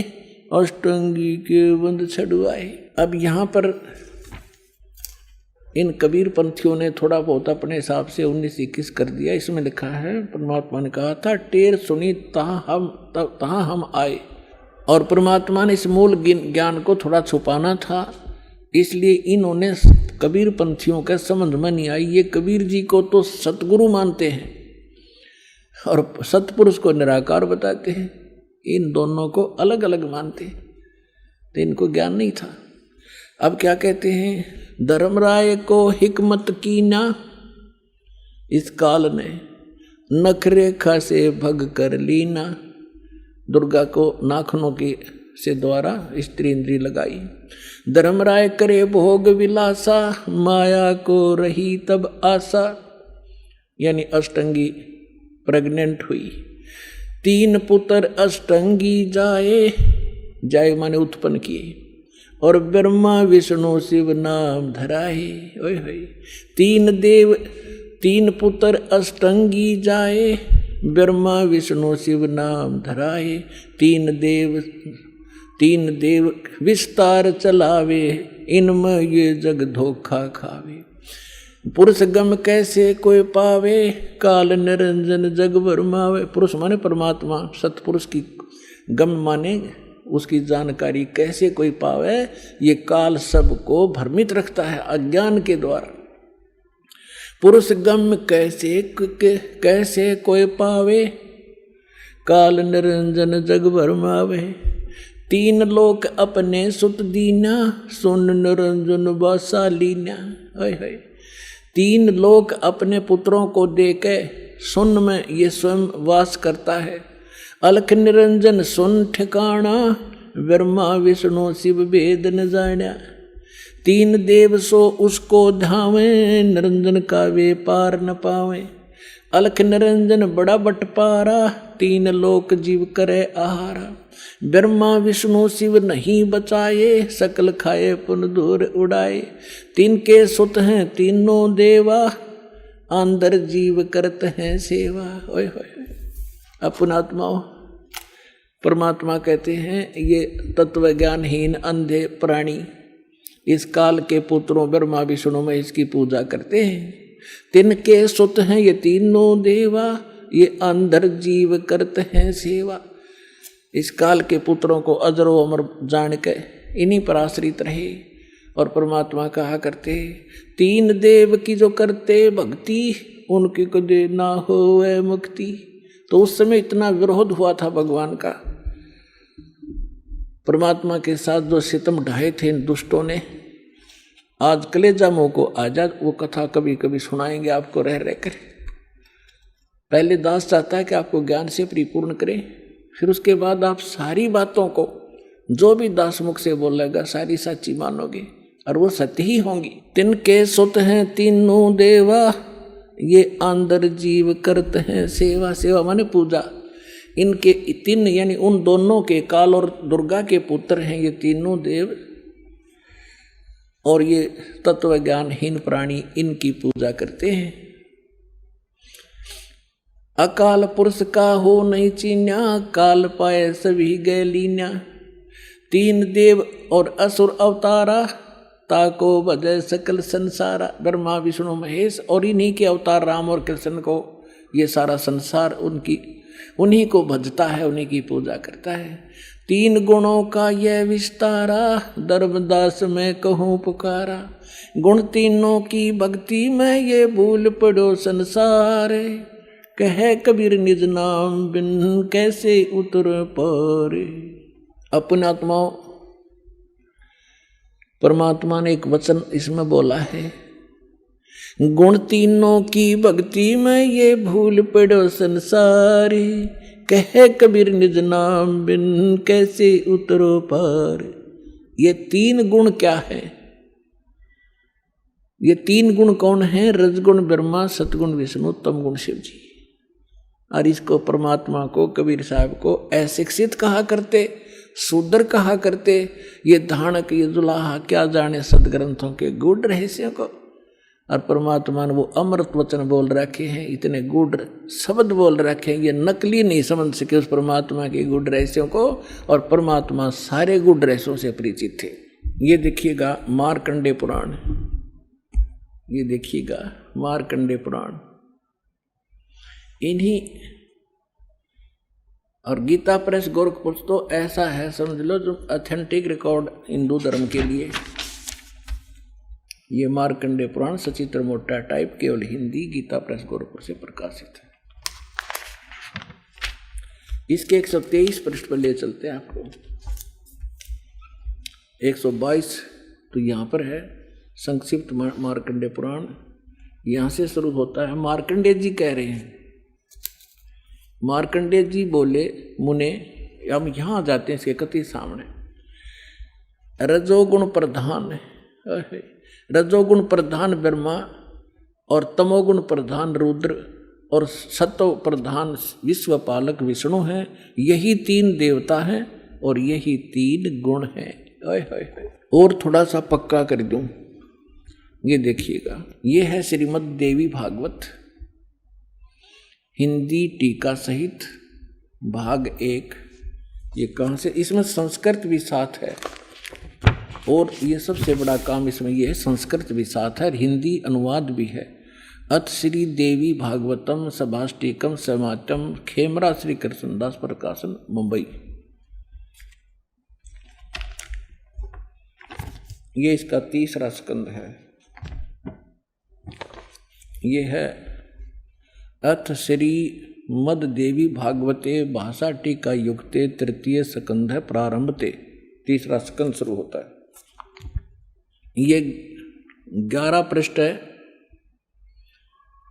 अष्टंगी के बंद छड़वाए। अब यहाँ पर इन कबीर पंथियों ने थोड़ा बहुत अपने हिसाब से 19-21 कर दिया। इसमें लिखा है परमात्मा ने कहा था टेर सुनी तहाँ हम आए, और परमात्मा ने इस मूल ज्ञान को थोड़ा छुपाना था, इसलिए इन्होंने कबीर पंथियों के समझ में नहीं आई। ये कबीर जी को तो सतगुरु मानते हैं और सतपुरुष को निराकार बताते हैं, इन दोनों को अलग अलग मानते हैं, तो इनको ज्ञान नहीं था। अब क्या कहते हैं? धर्मराय को हिकमत कीना, इस काल ने नखरेखा से भग कर लीना। दुर्गा को नाखनों की से द्वारा स्त्री इंद्री लगाई। धर्मराय करे भोग विलासा, माया को रही तब आशा। यानी अष्टंगी प्रेग्नेंट हुई। 3 पुत्र अष्टंगी जाए, जाए माने उत्पन्न किए, और ब्रह्मा विष्णु शिव नाम धराए। ओए होए 3 पुत्र अष्टंगी जाए, ब्रह्मा विष्णु शिव नाम धराए। 3 देव विस्तार चलावे, इनमें ये जग धोखा खावे। पुरुष गम कैसे कोई पावे, काल निरंजन जग भरमावे। पुरुष माने परमात्मा, सतपुरुष की गम माने उसकी जानकारी कैसे कोई पावे, ये काल सबको भ्रमित रखता है अज्ञान के द्वारा। पुरुष गम कैसे कोई पावे, काल निरंजन जग भरमावे। 3 लोक अपने सुत दीना, सुन निरंजन वासा लीना। 3 लोक अपने पुत्रों को देके सुन में ये स्वयं वास करता है। अलख निरंजन सुन ठिकाना, ब्रह्मा विष्णु शिव वेद न जाना। 3 देव सो उसको धावे, निरंजन का वे पार न पावे। अलख निरंजन बड़ा बटपारा, 3 लोक जीव करे आहारा। ब्रह्मा विष्णु शिव नहीं बचाए, सकल खाए पुन दूर उड़ाए। 3 के सुत हैं तीनों देवा, अंदर जीव करते हैं सेवा। ओए होए अपनात्माओं, परमात्मा कहते हैं ये तत्व ज्ञानहीन अंधे प्राणी इस काल के पुत्रों ब्रह्मा विष्णु में इसकी पूजा करते हैं। 3 के सुत हैं ये तीनों देवा, ये अंदर जीव करते हैं सेवा। इस काल के पुत्रों को अजरो अमर जान के इन्हीं पर आश्रित रहे। और परमात्मा कहा करते 3 देव की जो करते भक्ति, उनकी कदे ना होवे मुक्ति। तो उस समय इतना विरोध हुआ था भगवान का, परमात्मा के साथ जो सितम ढाए थे इन दुष्टों ने। आज कलेजा मुंह को आजाद, वो कथा कभी कभी सुनाएंगे आपको रह कर। पहले दास चाहता है कि आपको ज्ञान से परिपूर्ण करें, फिर उसके बाद आप सारी बातों को जो भी दास मुख से बोलेगा सारी सच्ची मानोगे और वो सत्य ही होंगी। 3 के सुत हैं तीनों देवा, ये अंदर जीव करते हैं सेवा। सेवा माने पूजा। इनके 3 यानी उन दोनों के, काल और दुर्गा के पुत्र हैं ये तीनों देव, और ये तत्व ज्ञानहीन प्राणी इनकी पूजा करते हैं। अकाल पुरुष का हो नहीं चीन्या, काल पाए सभी गए लीन्या। तीन देव और असुर अवतारा, ताको भजय सकल संसारा। ब्रह्मा विष्णु महेश और इन्हीं के अवतार राम और कृष्ण को ये सारा संसार उन्हीं को भजता है, उन्हीं की पूजा करता है। तीन गुणों का यह विस्तारा, धर्मदास मैं कहूँ पुकारा। गुण तीनों की भक्ति में ये भूल पड़ो संसार। कह कबीर निज नाम बिन कैसे उतर पारे। अपने आत्माओं, परमात्मा ने एक वचन इसमें बोला है, गुण तीनों की भक्ति में ये भूल पड़ो संसारी। कह कबीर निज नाम बिन कैसे उतरो पार। ये तीन गुण क्या है? ये तीन गुण कौन है? रजगुण ब्रह्मा, सतगुण विष्णु, तमगुण शिव जी। और इसको परमात्मा को, कबीर साहब को अशिक्षित कहा करते, शूद्र कहा करते। ये धानक, ये जुलाहा क्या जाने सदग्रंथों के गूढ़ रहस्यों को। और परमात्मा ने वो अमृत वचन बोल रखे हैं, इतने गूढ़ शब्द बोल रखे हैं, ये नकली नहीं समझ सके उस परमात्मा के गूढ़ रहस्यों को। और परमात्मा सारे गूढ़ रहस्यों से परिचित थे। ये देखिएगा मार्कंडे पुराण, ये देखिएगा मार्कंडे पुराण, इन्हीं और गीता प्रेस गोरखपुर तो ऐसा है समझ लो जो ऑथेंटिक रिकॉर्ड हिंदू धर्म के लिए। ये मार्कंडे पुराण सचित्र मोटा टाइप, केवल हिंदी, गीता प्रेस गोरखपुर से प्रकाशित है। इसके 123 पृष्ठ पर ले चलते हैं आपको। 122 तो यहाँ पर है संक्षिप्त मार्कंडे पुराण, यहाँ से शुरू होता है। मार्कंडे जी कह रहे हैं, मार्कंडे जी बोले, मुने, हम यहाँ जाते हैं इसके कति सामने। रजोगुण प्रधान, रजोगुण प्रधान ब्रह्मा और तमोगुण प्रधान रुद्र और सत्व प्रधान विश्वपालक विष्णु हैं। यही तीन देवता हैं और यही तीन गुण हैं। और थोड़ा सा पक्का कर दूं, ये देखिएगा, ये है श्रीमद् देवी भागवत हिंदी टीका सहित भाग 1। ये कहाँ से? इसमें संस्कृत भी साथ है और ये सबसे बड़ा काम इसमें ये है, संस्कृत भी साथ है और हिंदी अनुवाद भी है। अथ श्री देवी भागवतम सभाष्टिकम समाचम, खेमरा श्री कृष्णदास प्रकाशन, मुंबई। ये इसका 3रा स्कंद है। ये है अथ श्री मद देवी भागवते भाषा टीका युक्ते 3 स्कंध है प्रारंभते। 3रा स्कंद शुरू होता है। ये 11 पृष्ठ है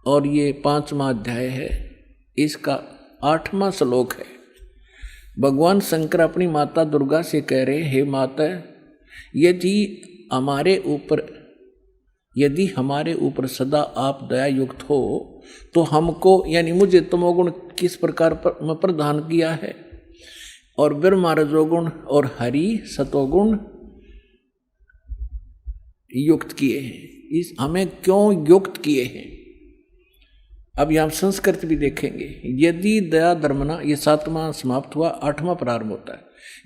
और ये 5वां अध्याय है। इसका 8वां श्लोक है। भगवान शंकर अपनी माता दुर्गा से कह रहे, हे माता, यदि हमारे ऊपर सदा आप दया युक्त हो तो हमको यानी मुझे तमोगुण किस प्रकार में प्रदान किया है और ब्रह्मा रजोगुण और हरि सतोगुण युक्त किए हैं। इस हमें क्यों युक्त किए हैं? अब यहाँ संस्कृत भी देखेंगे। यदि दया धर्मना, ये 7वां समाप्त हुआ, 8वां प्रारंभ होता है।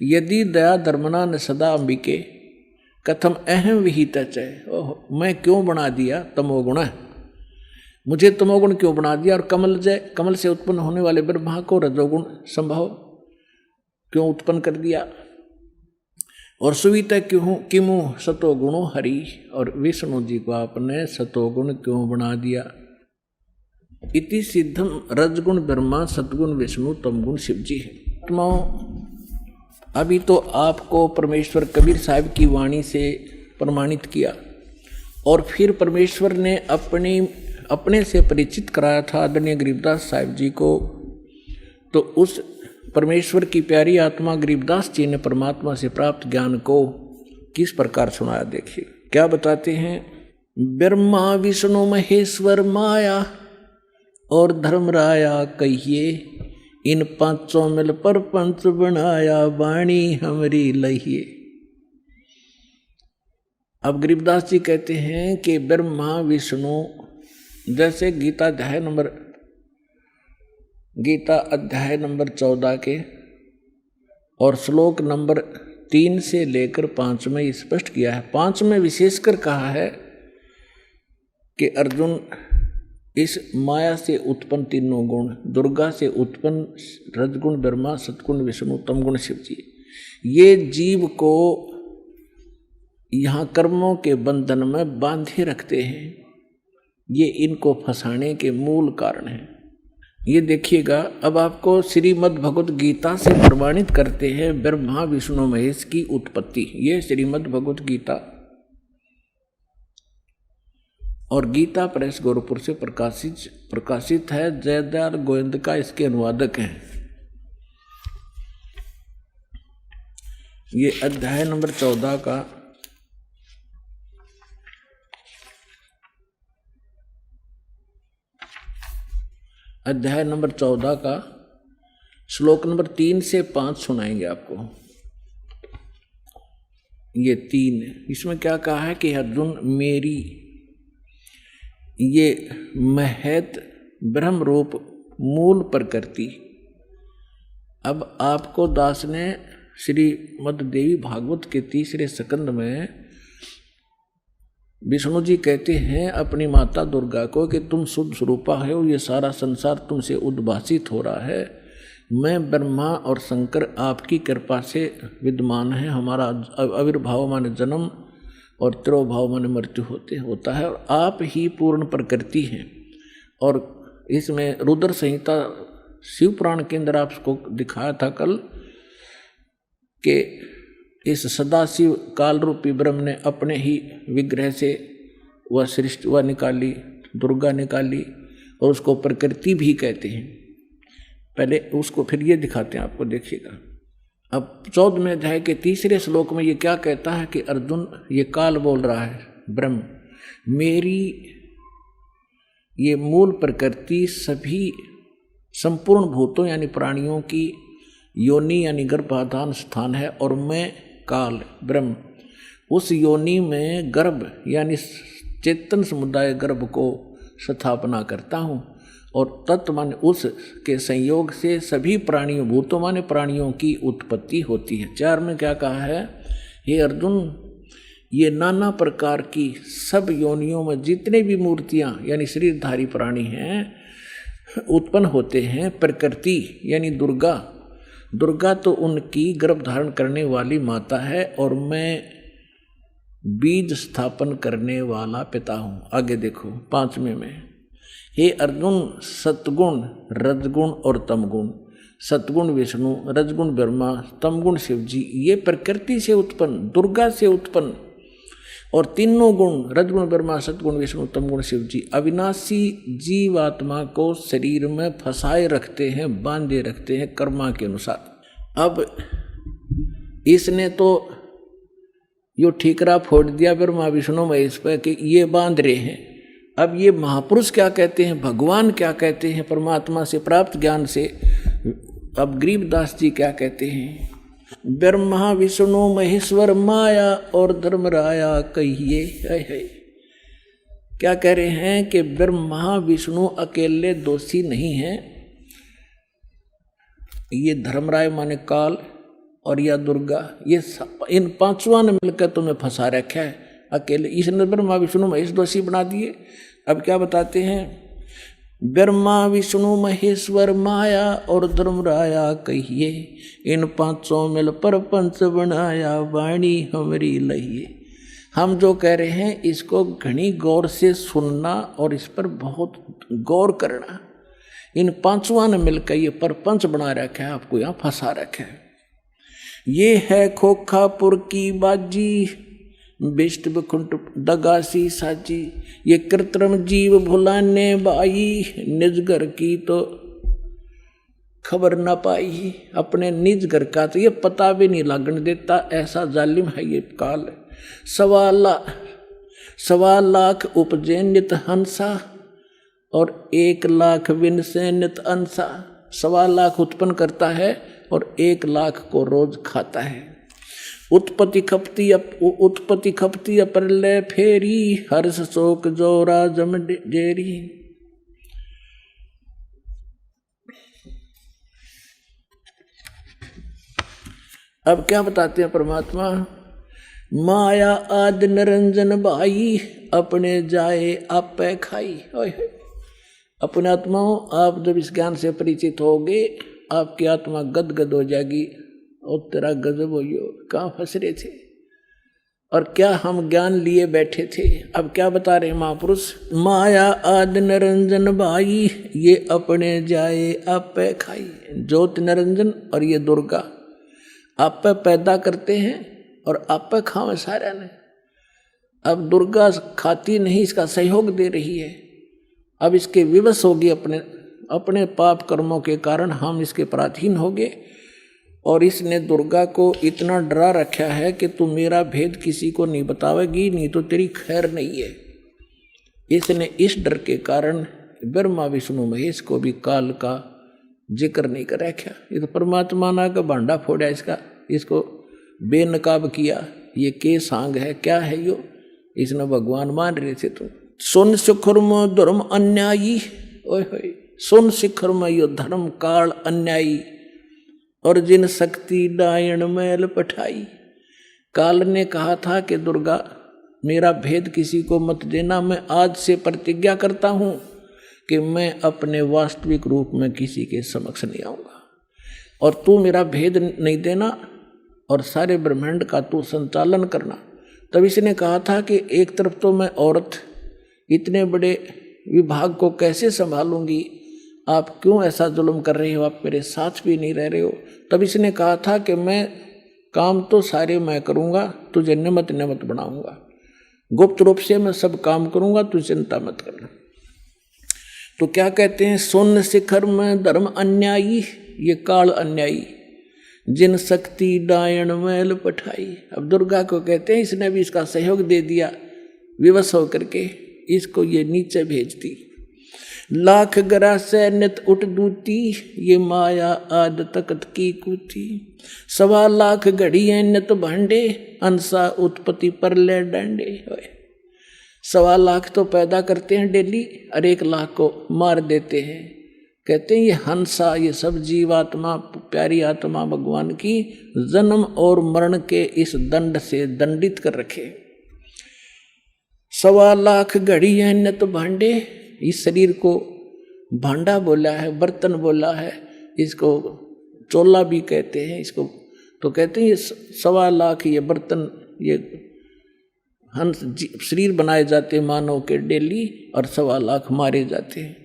यदि दया धर्मना न सदा अंबिके कथम अहम विहित च। मैं क्यों बना दिया तमोगुण, मुझे तमोगुण क्यों बना दिया? और कमल से उत्पन्न होने वाले ब्रह्मा को रजोगुण संभव क्यों उत्पन्न कर दिया? और सुवित किमु सतोगुणो हरि, और विष्णु जी को आपने सतोगुण क्यों बना दिया? इति सिद्धम रजगुण ब्रह्मा सतगुण विष्णु तमगुण शिव जी है। अभी तो आपको परमेश्वर कबीर साहब की वाणी से प्रमाणित किया और फिर परमेश्वर ने अपने से परिचित कराया था आदरणीय गरीबदास साहिब जी को। तो उस परमेश्वर की प्यारी आत्मा गरीबदास जी ने परमात्मा से प्राप्त ज्ञान को किस प्रकार सुनाया। देखिए क्या बताते हैं। ब्रह्मा विष्णु महेश्वर माया और धर्मराया कहिए, इन 5 मिल पर पंच बनाया, वाणी हमरी लहिए। अब गरीबदास जी कहते हैं कि ब्रह्मा विष्णु, जैसे गीता अध्याय नंबर 14 के और श्लोक नंबर 3 से लेकर 5 में स्पष्ट किया है। 5 में विशेषकर कहा है कि अर्जुन, इस माया से उत्पन्न तीनों गुण, दुर्गा से उत्पन्न रजगुण ब्रह्मा, सतगुण विष्णु, तमगुण शिव जी, ये जीव को यहाँ कर्मों के बंधन में बांधे रखते हैं। ये इनको फंसाने के मूल कारण हैं। ये देखिएगा, अब आपको श्रीमद् भगवत गीता से प्रमाणित करते हैं ब्रह्मा विष्णु महेश की उत्पत्ति। ये श्रीमद् भगवत गीता और गीता प्रेस गोरखपुर से प्रकाशित है। जयदयाल गोविंद इसके अनुवादक हैं। ये अध्याय नंबर 14 का श्लोक नंबर 3 से 5 सुनाएंगे आपको। ये 3, इसमें क्या कहा है कि अर्जुन, मेरी ये महत ब्रह्म रूप मूल प्रकृति। अब आपको दास ने श्रीमद् देवी भागवत के 3रे स्कंद में विष्णु जी कहते हैं अपनी माता दुर्गा को कि तुम शुद्ध स्वरूपा हो, ये सारा संसार तुमसे उद्भासित हो रहा है। मैं ब्रह्मा और शंकर आपकी कृपा से विद्यमान है। हमारा आविर्भाव माने जन्म और तिरोभाव माने मृत्यु होता है, और आप ही पूर्ण प्रकृति हैं। और इसमें रुद्र संहिता शिव पुराण के अंदर आपको दिखाया था कल कि इस सदाशिव काल रूपी ब्रह्म ने अपने ही विग्रह से वह सृष्टि वह निकाली, दुर्गा निकाली, और उसको प्रकृति भी कहते हैं। पहले उसको फिर ये दिखाते हैं आपको, देखिएगा। अब 14वें अध्याय के 3रे श्लोक में ये क्या कहता है कि अर्जुन, ये काल बोल रहा है ब्रह्म, मेरी ये मूल प्रकृति सभी संपूर्ण भूतों यानी प्राणियों की योनि यानी गर्भाधान स्थान है, और मैं काल ब्रह्म उस योनि में गर्भ यानी चेतन समुदाय गर्भ को स्थापना करता हूँ, और तत्व माने उस के संयोग से सभी प्राणियों, भूतों माने प्राणियों की उत्पत्ति होती है। 4 में क्या कहा है, हे अर्जुन, ये नाना प्रकार की सब योनियों में जितने भी मूर्तियां यानी शरीरधारी प्राणी हैं उत्पन्न होते हैं। प्रकृति यानी दुर्गा तो उनकी गर्भ धारण करने वाली माता है, और मैं बीज स्थापन करने वाला पिता हूँ। आगे देखो 5वें में, हे अर्जुन, सतगुण रजगुण और तमगुण, सतगुण विष्णु, रजगुण ब्रह्मा, तमगुण शिव जी, ये प्रकृति से उत्पन्न, दुर्गा से उत्पन्न, और तीनों गुण रजगुण ब्रह्मा, सतगुण विष्णु, तमगुण शिव जी अविनाशी जीवात्मा को शरीर में फंसाए रखते हैं, बांधे रखते हैं कर्मा के अनुसार। अब इसने तो यो ठीकरा फोड़ दिया ब्रह्मा विष्णु महेश पर कि ये बांध रहे हैं। अब ये महापुरुष क्या कहते हैं, भगवान क्या कहते हैं, परमात्मा से प्राप्त ज्ञान से। अब गरीबदास जी क्या कहते हैं, ब्रह्मा विष्णु महेश्वर माया और धर्मराया कहिए। है क्या कह रहे हैं कि ब्रह्मा विष्णु अकेले दोषी नहीं हैं, ये धर्मराय माने काल और या दुर्गा, ये इन पांचों ने मिलकर तुम्हें फंसा रखा है। अकेले इसने ब्रह्मा विष्णु महेश दोषी बना दिए। अब क्या बताते हैं, ब्रह्मा विष्णु महेश्वर माया और धर्मराया कहिए, इन पांचों मिल पर पंच बनाया, वाणी हमारी लहिए। हम जो कह रहे हैं इसको घनी गौर से सुनना और इस पर बहुत गौर करना। इन पांचों ने मिलकर ये परपंच बना रखा है, आपको यहाँ फंसा रखा है। ये है खोखापुर की बाजी, बिष्ट बखुंट दगासी साची, ये कृत्रिम जीव भुलाने बाई, निज घर की तो खबर न पाई। अपने निज घर का तो ये पता भी नहीं लगने देता, ऐसा जालिम है ये काल। 1.25 लाख उपजे नित हंसा और 1 लाख विन से नित अंसा। 1.25 लाख उत्पन्न करता है और 1 लाख को रोज खाता है। उत्पत्ति खपती प्रलय फेरी, हर्ष शोक जोरा जम जेरी। अब क्या बताते हैं परमात्मा, माया आदि निरंजन भाई, अपने जाए आप पे खाई। अपने आत्माओं, आप जब इस ज्ञान से परिचित होगे, आपकी आत्मा गदगद हो जाएगी। और तेरा गजब हो, कहाँ फंस रहे थे और क्या हम ज्ञान लिए बैठे थे। अब क्या बता रहे महापुरुष, माया आदि निरंजन भाई, ये अपने जाए आप पे खाई। ज्योत निरंजन और ये दुर्गा आप पे पैदा करते हैं और आप पे खावे सारा ने। अब दुर्गा खाती नहीं, इसका सहयोग दे रही है। अब इसके विवश होगी, अपने पाप कर्मों के कारण हम इसके पराधीन हो गए। और इसने दुर्गा को इतना डरा रखा है कि तू मेरा भेद किसी को नहीं बतावेगी, नहीं तो तेरी खैर नहीं है। इसने इस डर के कारण ब्रह्मा विष्णु महेश को भी काल का जिक्र नहीं कर रखा। ये तो परमात्मा ना का भांडा फोड़ा इसको बेनकाब किया। ये के सांग है, क्या है यो, इसने भगवान मान रहे थे तुम। सुन शिखर में धर्म अन्यायी, ओए होए, सुन शिखर में यो धर्म काल अन्यायी, और जिन शक्ति डायण मैल पठाई। काल ने कहा था कि दुर्गा मेरा भेद किसी को मत देना। मैं आज से प्रतिज्ञा करता हूं कि मैं अपने वास्तविक रूप में किसी के समक्ष नहीं आऊंगा, और तू मेरा भेद नहीं देना और सारे ब्रह्मांड का तू संचालन करना। तब इसने कहा था कि एक तरफ तो मैं औरत, इतने बड़े विभाग को कैसे संभालूंगी, आप क्यों ऐसा जुल्म कर रहे हो, आप मेरे साथ भी नहीं रह रहे हो। तब इसने कहा था कि मैं काम तो सारे मैं करूंगा, तुझे नियमित बनाऊंगा, गुप्त रूप से मैं सब काम करूंगा, तू चिंता मत करना। तो क्या कहते हैं, सुन शिखर में धर्म अन्यायी, ये काल अन्यायी, जिन शक्ति डायण मैल पठाई। अब दुर्गा को कहते हैं, इसने भी इसका सहयोग दे दिया, विवश होकर के इसको ये नीचे भेज दी। लाख गरा से नित उठ दूती, ये माया आद तकत की कूती। 1.25 लाख घड़ियां नित भांडे, अंसा उत्पत्ति पर ले डांडे। 1.25 लाख तो पैदा करते हैं डेली, और 1 लाख को मार देते हैं। कहते हैं ये हंसा, ये सब जीवात्मा, प्यारी आत्मा भगवान की, जन्म और मरण के इस दंड से दंडित कर रखे। 1.25 लाख घड़ियां नित भांडे, इस शरीर को भांडा बोला है, बर्तन बोला है, इसको चोला भी कहते हैं इसको। तो कहते हैं ये 1.25 लाख ये बर्तन, ये हंस शरीर बनाए जाते मानव के डेली, और 1.25 लाख मारे जाते हैं।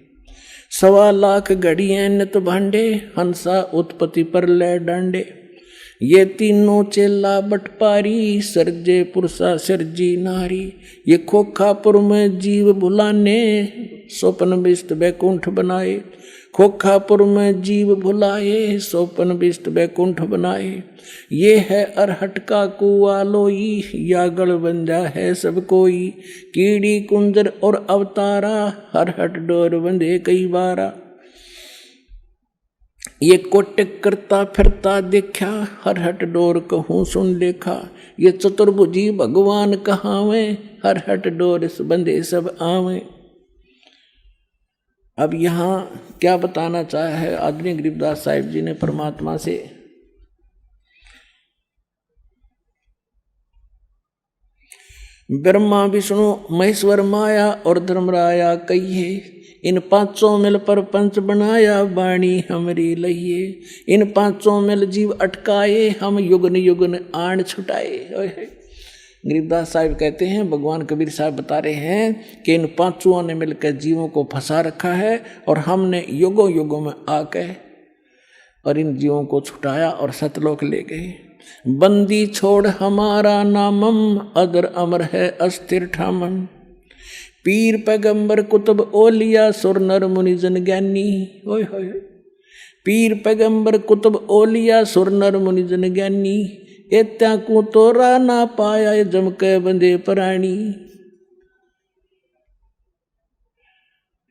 1.25 लाख घड़ियां नित भांडे, हंसा उत्पत्ति पर ले डांडे। ये तीनों चेला बटपारी, सर्जे पुरुषा सर्जी नारी। ये खोखापुर में जीव भुलाने, स्वप्न विष्ट बैकुंठ बनाए। खोखापुर में जीव भुलाए, स्वप्न विष्ट बैकुंठ बनाए। ये है अरहट का कुआ लोई, या गढ़ बंजा है सब कोई। कीड़ी कुंजर और अवतारा, हरहट डोर बंधे कई बारा। ये कोटिक करता फिरता देखा, हरहट डोर कहूँ सुन देखा। ये चतुर्भुजी भगवान कहावे, हरहट डोर बंधे सब आवे। अब यहाँ क्या बताना चाहा है आदरणीय गरीबदास साहिब जी ने परमात्मा से, ब्रह्मा विष्णु महेश्वर माया और धर्मराया कहिए। इन 500 मिल पर पंच बनाया, वाणी हमरी लहिए। इन 500 मिल जीव अटकाए, हम युगन युगन आण छुटाए। गरीबदास साहिब कहते हैं, भगवान कबीर साहब बता रहे हैं कि इन 500 ने मिलकर जीवों को फंसा रखा है, और हमने युगों युगों में आके और इन जीवों को छुटाया और सतलोक ले गए। बंदी छोड़ हमारा नामम, अदर अमर है अस्थिर ठामम। पीर पैगंबर कुतुब ओलिया, सुर नर मुनि जन ज्ञानी। ओए होए, पीर पैगंबर कुतुब ओलिया, सुर नर मुनि जन ज्ञानी। एत्या को तोरा ना पाया, जम के बंदे प्राणी।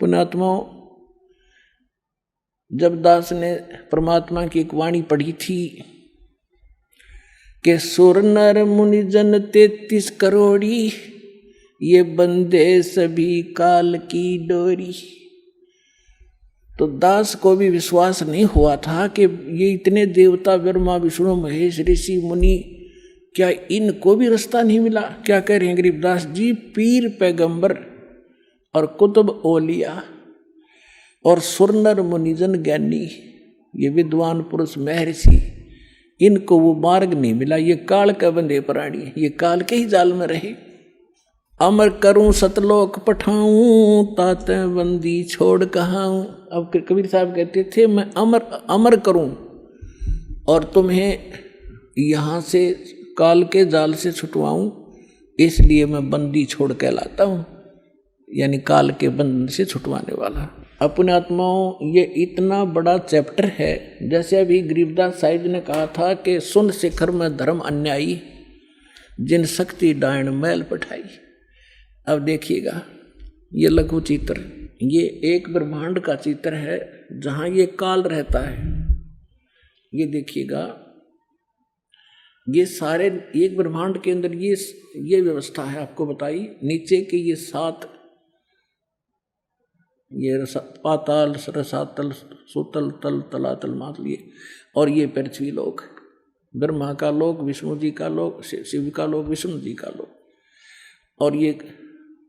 पुणात्माओं, जब दास ने परमात्मा की एक वाणी पढ़ी थी, के सुर नर मुनि जन 33 करोड़ी, ये बंदे सभी काल की डोरी। तो दास को भी विश्वास नहीं हुआ था कि ये इतने देवता ब्रह्मा विष्णु महेश ऋषि मुनि, क्या इनको भी रास्ता नहीं मिला? क्या कह रहे हैं गरीबदास जी? पीर पैगंबर और कुतुब ओलिया और सुरनर मुनिजन ज्ञानी, ये विद्वान पुरुष महर्षि, इनको वो मार्ग नहीं मिला। ये काल का बंधे प्राणी, ये काल के ही जाल में रहे। अमर करूं सतलोक पठाऊं, ताते बंदी छोड़ कहाऊं। अब कबीर साहब कहते थे मैं अमर करूं और तुम्हें यहाँ से काल के जाल से छुटवाऊं, इसलिए मैं बंदी छोड़ कहलाता हूँ, यानी काल के बंधन से छुटवाने वाला। अपने आत्माओं, ये इतना बड़ा चैप्टर है। जैसे अभी गरीबदास साहिब ने कहा था कि सुन शिखर में धर्म अन्यायी, जिन शक्ति डायण मैल पठाई। अब देखिएगा ये लघु चित्र, ये एक ब्रह्मांड का चित्र है जहाँ ये काल रहता है। ये देखिएगा, ये सारे एक ब्रह्मांड के अंदर ये व्यवस्था है। आपको बताई नीचे के ये 7, ये पाताल रसातल सुतल तल तलातल मातल, ये और ये पृथ्वी लोक, ब्रह्मा का लोक, विष्णु जी का लोक, शिव का लोक, विष्णु जी का लोक, और ये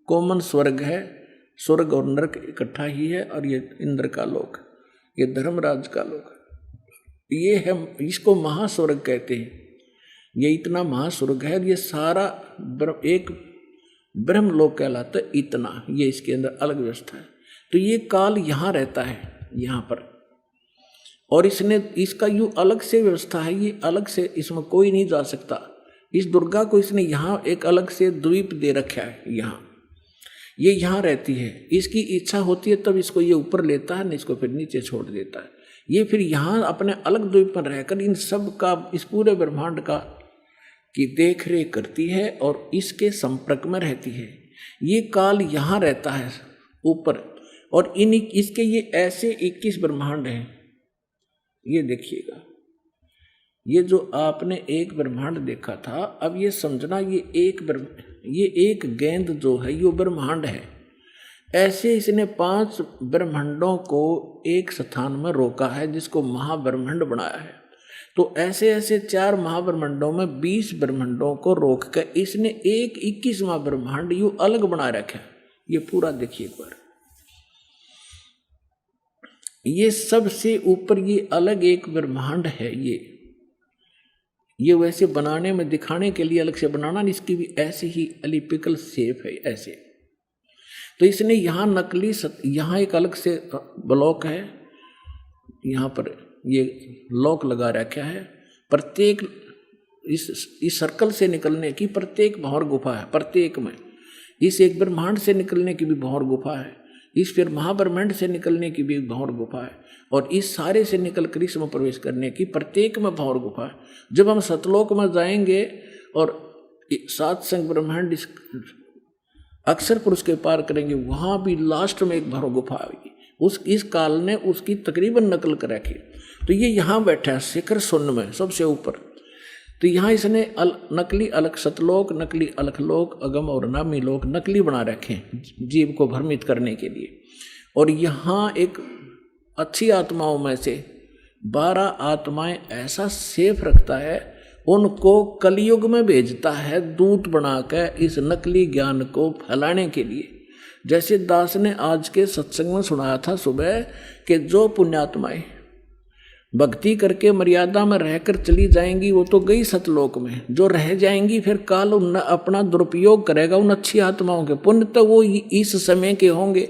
कॉमन स्वर्ग है। स्वर्ग और नरक इकट्ठा ही है। और ये इंद्र का लोक, ये धर्मराज का लोक, ये है, इसको महास्वर्ग कहते हैं। ये इतना महास्वर्ग है, ये सारा एक ब्रह्म लोक कहलाता है इतना। ये इसके अंदर अलग व्यवस्था है। तो ये काल यहाँ रहता है, यहाँ पर, और इसने इसका यूँ अलग से व्यवस्था है, ये अलग से, इसमें कोई नहीं जा सकता। इस दुर्गा को इसने यहाँ एक अलग से द्वीप दे रखा है। यहाँ ये यहाँ रहती है, इसकी इच्छा होती है तब इसको ये ऊपर लेता है, नहीं इसको फिर नीचे छोड़ देता है। ये फिर यहाँ अपने अलग द्वीप पर रहकर इन सब का, इस पूरे ब्रह्मांड का की देख रेख करती है और इसके संपर्क में रहती है। ये काल यहाँ रहता है ऊपर, और इसके ये ऐसे 21 ब्रह्मांड हैं। ये देखिएगा, ये जो आपने एक ब्रह्मांड देखा था, अब ये समझना ये एक गेंद जो है ये ब्रह्मांड है। ऐसे इसने 5 ब्रह्मांडों को एक स्थान में रोका है, जिसको महाब्रह्मांड बनाया है। तो ऐसे ऐसे 4 महाब्रह्मांडों में 20 ब्रह्मांडों को रोक कर इसने एक 21वां ब्रह्मांड यूं अलग बना रखा है। ये पूरा देखिए एक बार, ये सबसे ऊपर ये अलग एक ब्रह्मांड है। ये वैसे बनाने में, दिखाने के लिए अलग से बनाना, इसकी भी ऐसे ही एलिप्टिकल शेप है ऐसे। तो इसने यहाँ नकली यहाँ एक अलग से ब्लॉक है, यहाँ पर ये लॉक लगा रखा है। प्रत्येक इस सर्कल से निकलने की प्रत्येक भंवर गुफा है, प्रत्येक में। इस एक ब्रह्मांड से निकलने की भी भंवर गुफा है, इस फिर महाब्रह्मांड से निकलने की भी भंवर गुफा है, और इस सारे से निकल कर इसमें प्रवेश करने की प्रत्येक में भंवर गुफा है। जब हम सतलोक में जाएंगे और 7 संग ब्रह्मांड अक्षर पुरुष के पार करेंगे, वहाँ भी लास्ट में एक भंवर गुफा आएगी। इस काल ने उसकी तकरीबन नकल कर रखी। तो ये यहाँ बैठा है शिखर शून्य में सबसे ऊपर। तो यहाँ इसने नकली अलग सतलोक, नकली अलखलोक, अगम और नामी लोक नकली बना रखे जीव को भ्रमित करने के लिए। और यहाँ एक अच्छी आत्माओं में से 12 आत्माएं ऐसा सेफ रखता है, उनको कलयुग में भेजता है दूत बनाकर इस नकली ज्ञान को फैलाने के लिए। जैसे दास ने आज के सत्संग में सुनाया था सुबह कि जो पुण्यात्माएं भक्ति करके मर्यादा में रहकर चली जाएंगी वो तो गई सतलोक में, जो रह जाएंगी फिर काल उन अपना दुरुपयोग करेगा उन अच्छी आत्माओं के। पुण्य तो वो इस समय के होंगे,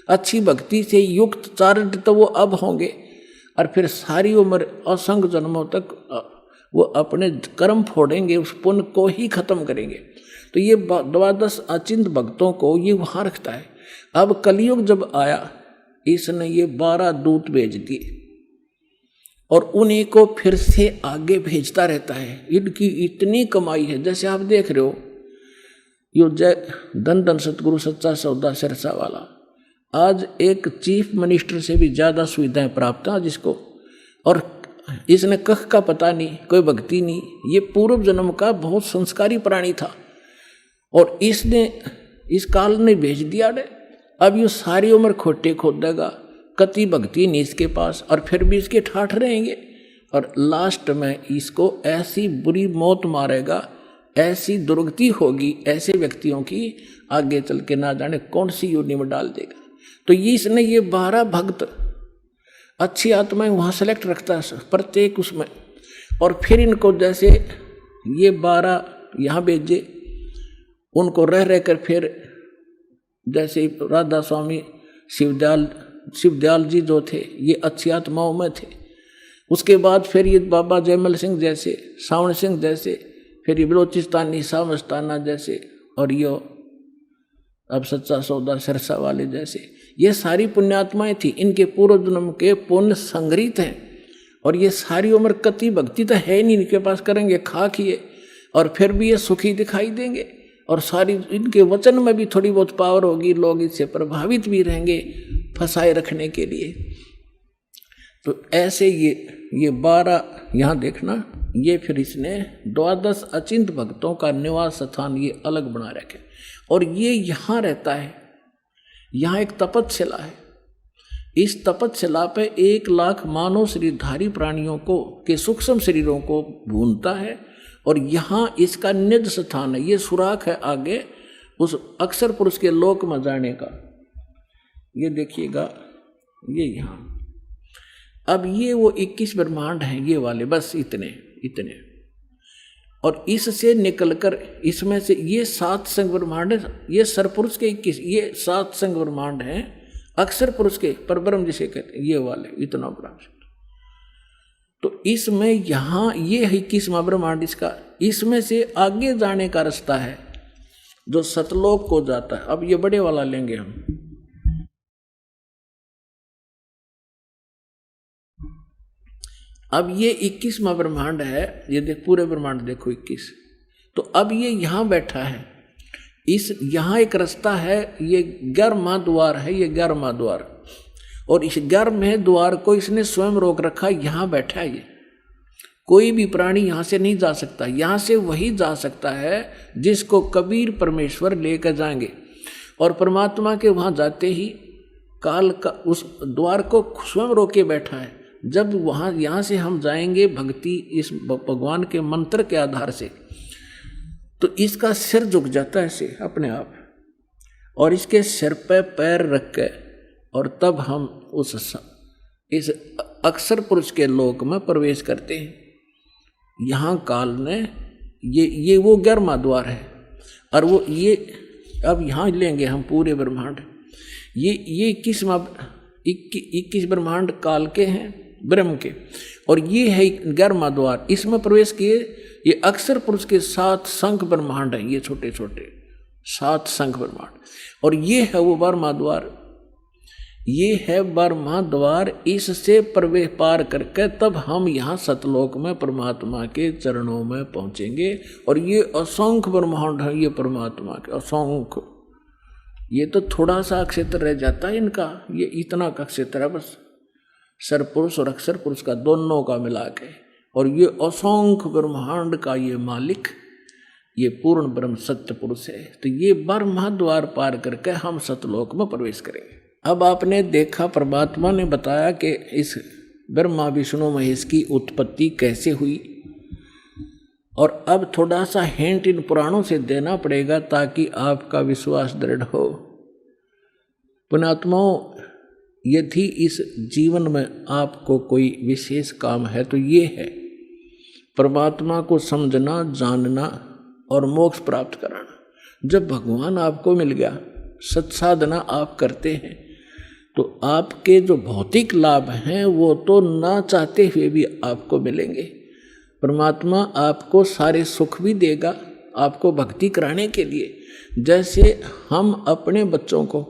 अच्छी भक्ति से युक्त चारित्र तो वो अब होंगे, और फिर सारी उम्र असंख्य जन्मों तक वो अपने कर्म फोड़ेंगे, उस पुण्य को ही खत्म करेंगे। तो ये 12 अचिंत भक्तों को ये वहाँ रखता है। अब कलयुग जब आया, इसने ये 12 दूत भेज दिए और उन्हीं को फिर से आगे भेजता रहता है। इनकी इतनी कमाई है, जैसे आप देख रहे हो यो जय धन धन सतगुरु सच्चा सौदा सिरसा वाला, आज एक चीफ मिनिस्टर से भी ज़्यादा सुविधाएं प्राप्त हैं जिसको। और इसने कख का पता नहीं, कोई भक्ति नहीं, ये पूर्व जन्म का बहुत संस्कारी प्राणी था और इसने इस काल ने भेज दिया ने। अब ये सारी उम्र खोटे खोदेगा, कति भक्ति नहीं इसके पास और फिर भी इसके ठाठ रहेंगे और लास्ट में इसको ऐसी बुरी मौत मारेगा, ऐसी दुर्गति होगी ऐसे व्यक्तियों की, आगे चल के ना जाने कौन सी योनि में डाल देगा। तो ये इसने ये 12 भक्त अच्छी आत्माएं वहाँ सेलेक्ट रखता है प्रत्येक उसमें, और फिर इनको जैसे ये 12 यहाँ भेजे, उनको रह कर फिर जैसे राधा स्वामी शिवदयाल जी जो थे ये अच्छी आत्माओं में थे। उसके बाद फिर ये बाबा जयमल सिंह जैसे, सावण सिंह जैसे, फिर ये बलोचिस्तानी सामस्ताना जैसे, और ये अब सच्चा सौदा सिरसा वाले जैसे, ये सारी पुण्यात्माएं थी। इनके पूर्व जन्म के पुण्य संग्रहित हैं और ये सारी उम्र कति भक्ति तो है नहीं इनके पास, करेंगे खा किए और फिर भी ये सुखी दिखाई देंगे और सारी इनके वचन में भी थोड़ी बहुत पावर होगी, लोग इससे प्रभावित भी रहेंगे फंसाए रखने के लिए। तो ऐसे ये 12 यहाँ देखना, ये फिर इसने 12 अचिंत भक्तों का निवास स्थान ये अलग बना रखे और ये यहाँ रहता है। यहाँ एक तपतशिला है, इस तपतशिला पे 1 लाख मानव शरीरधारी प्राणियों को के सूक्ष्म शरीरों को भूनता है और यहाँ इसका निज स्थान है। ये सुराख है आगे उस अक्षर पुरुष के लोक में जाने का। ये देखिएगा, ये यहाँ, अब ये वो 21 ब्रह्मांड हैं ये वाले, बस इतने और इससे निकलकर इसमें से ये 7 संग ब्रह्मांड है। ये सरपुरुष के 21, ये 7 संग ब्रह्मांड हैं अक्षर पुरुष के, परब्रह्म जिसे कहते हैं, ये वाले इतना ब्रह्मांड। तो इसमें यहाँ ये 21वां ब्रह्मांड इसका, इसमें से आगे जाने का रास्ता है जो सतलोक को जाता है। अब ये बड़े वाला लेंगे हम, अब ये 21वां ब्रह्मांड है, ये देख पूरे ब्रह्मांड देखो 21। तो अब ये यहाँ बैठा है, इस यहाँ एक रास्ता है, ये 11वां द्वार है, ये 11वां द्वार, और इस 11वें द्वार को इसने स्वयं रोक रखा, यहाँ बैठा है ये। कोई भी प्राणी यहाँ से नहीं जा सकता, यहाँ से वही जा सकता है जिसको कबीर परमेश्वर लेकर जाएंगे। और परमात्मा के वहाँ जाते ही काल का उस द्वार को स्वयं रोके बैठा है। जब वहाँ यहाँ से हम जाएंगे भक्ति इस भगवान के मंत्र के आधार से, तो इसका सिर झुक जाता है ऐसे अपने आप, और इसके सिर पे पैर रख के, और तब हम इस अक्षर पुरुष के लोक में प्रवेश करते हैं। यहाँ काल ने ये वो 11वां द्वार है, और वो ये अब यहाँ लेंगे हम पूरे ब्रह्मांड। ये 21 ब्रह्मांड काल के हैं, ब्रह्म के, और ये है 11वां द्वार। इसमें प्रवेश किए ये अक्षर पुरुष के 7 शंख ब्रह्मांड हैं, ये छोटे छोटे 7 शंख ब्रह्मांड, और ये है वो 12वां द्वार। ये है 12वां द्वार, इससे प्रवेश पार करके तब हम यहाँ सतलोक में परमात्मा के चरणों में पहुँचेंगे। और ये असंख्य ब्रह्मांड है ये परमात्मा के, असंख्य। ये तो थोड़ा सा क्षेत्र रह जाता है इनका, ये इतना का क्षेत्र है बस, सरपुरुष और अक्षर पुरुष का दोनों का मिला के। और ये असंख्य ब्रह्मांड का ये मालिक, ये पूर्ण ब्रह्म सत्य पुरुष है। तो ये 12वां द्वार पार करके हम सतलोक में प्रवेश करेंगे। अब आपने देखा परमात्मा ने बताया कि इस ब्रह्मा विष्णु महेश की उत्पत्ति कैसे हुई, और अब थोड़ा सा हिंट इन पुराणों से देना पड़ेगा ताकि आपका विश्वास दृढ़ हो। पुण्यात्माओं, यदि इस जीवन में आपको कोई विशेष काम है तो ये है परमात्मा को समझना, जानना और मोक्ष प्राप्त कराना। जब भगवान आपको मिल गया, सत्साधना आप करते हैं, तो आपके जो भौतिक लाभ हैं वो तो ना चाहते हुए भी आपको मिलेंगे। परमात्मा आपको सारे सुख भी देगा आपको भक्ति कराने के लिए। जैसे हम अपने बच्चों को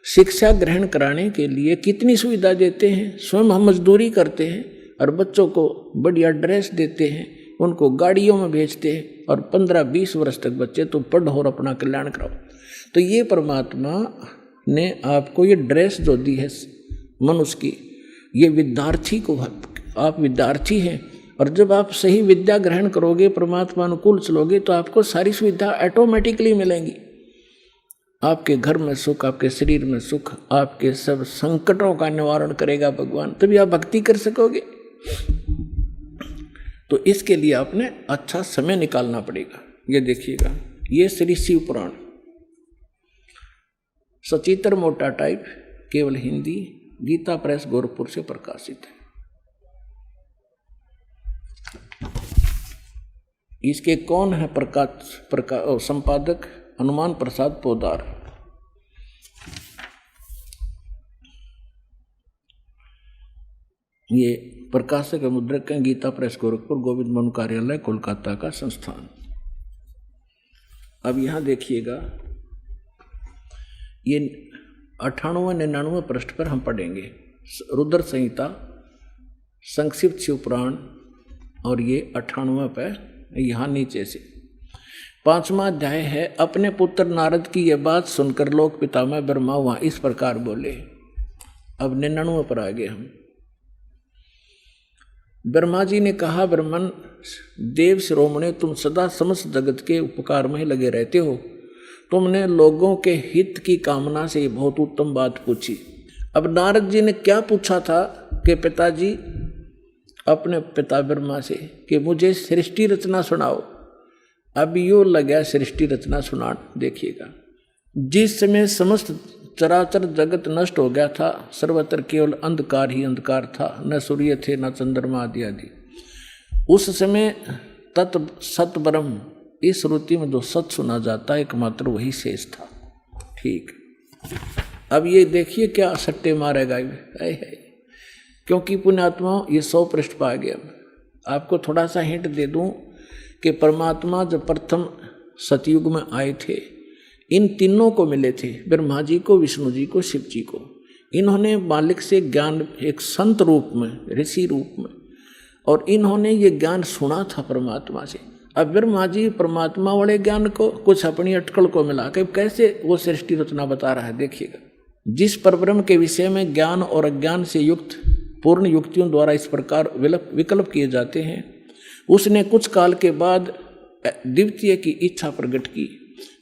शिक्षा ग्रहण कराने के लिए कितनी सुविधा देते हैं, स्वयं हम मजदूरी करते हैं और बच्चों को बढ़िया ड्रेस देते हैं, उनको गाड़ियों में भेजते हैं, और 15-20 वर्ष तक बच्चे तो पढ़ो और अपना कल्याण कराओ। तो ये परमात्मा ने आपको ये ड्रेस जो दी है मनुष्य की, ये विद्यार्थी को आप विद्यार्थी हैं, और जब आप सही विद्या ग्रहण करोगे, परमात्मा अनुकूल चलोगे, तो आपको सारी सुविधा ऑटोमेटिकली मिलेंगी। आपके घर में सुख, आपके शरीर में सुख, आपके सब संकटों का निवारण करेगा भगवान, तभी आप भक्ति कर सकोगे। तो इसके लिए आपने अच्छा समय निकालना पड़ेगा। ये देखिएगा, ये श्री शिव पुराण सचित्र मोटा टाइप, केवल हिंदी, गीता प्रेस गोरखपुर से प्रकाशित है। इसके कौन है संपादक? हनुमान प्रसाद पोदार। ये प्रकाशक है, मुद्रक है, गीता प्रेस गोरखपुर, गोविंद मनु कार्यालय कोलकाता का संस्थान। अब यहां देखिएगा, ये 98-99 पृष्ठ पर हम पढ़ेंगे रुद्र संहिता, संक्षिप्त शिव पुराण, और ये 98 पे यहाँ नीचे से 5वां अध्याय है। अपने पुत्र नारद की यह बात सुनकर लोक पितामह ब्रह्मा वहां इस प्रकार बोले। अब 99 पर आ गए हम। ब्रह्मा जी ने कहा, ब्रह्मन देव शिरोमणे, तुम सदा समस्त जगत के उपकार में लगे रहते हो। तुमने लोगों के हित की कामना से बहुत उत्तम बात पूछी। अब नारद जी ने क्या पूछा था कि पिताजी अपने पिता ब्रह्मा से कि मुझे सृष्टि रचना सुनाओ। अब यो लगा सृष्टि रचना सुना। देखिएगा, जिस समय समस्त चराचर जगत नष्ट हो गया था, सर्वत्र केवल अंधकार ही अंधकार था, न सूर्य थे न चंद्रमा आदि आदि, उस समय तत् सत ब्रह्म, इस श्रुति में जो सत सुना जाता है एकमात्र वही शेष था। ठीक, अब ये देखिए क्या सट्टे मारेगा है, क्योंकि पुण्यात्मा ये 100 पृष्ठ पा गया। आपको थोड़ा सा हिंट दे दूं कि परमात्मा जब प्रथम सतयुग में आए थे, इन तीनों को मिले थे, ब्रह्मा जी को, विष्णु जी को, शिव जी को। इन्होंने मालिक से ज्ञान एक संत रूप में, ऋषि रूप में, और इन्होंने ये ज्ञान सुना था परमात्मा से। अब ब्रह्मा जी परमात्मा वाले ज्ञान को कुछ अपनी अटकल को मिला के कैसे वो सृष्टि रचना बता रहा है। देखिएगा, जिस परब्रह्म के विषय में ज्ञान और अज्ञान से युक्त पूर्ण युक्तियों द्वारा इस प्रकार विकल्प किए जाते हैं, उसने कुछ काल के बाद द्वितीय की इच्छा प्रकट की।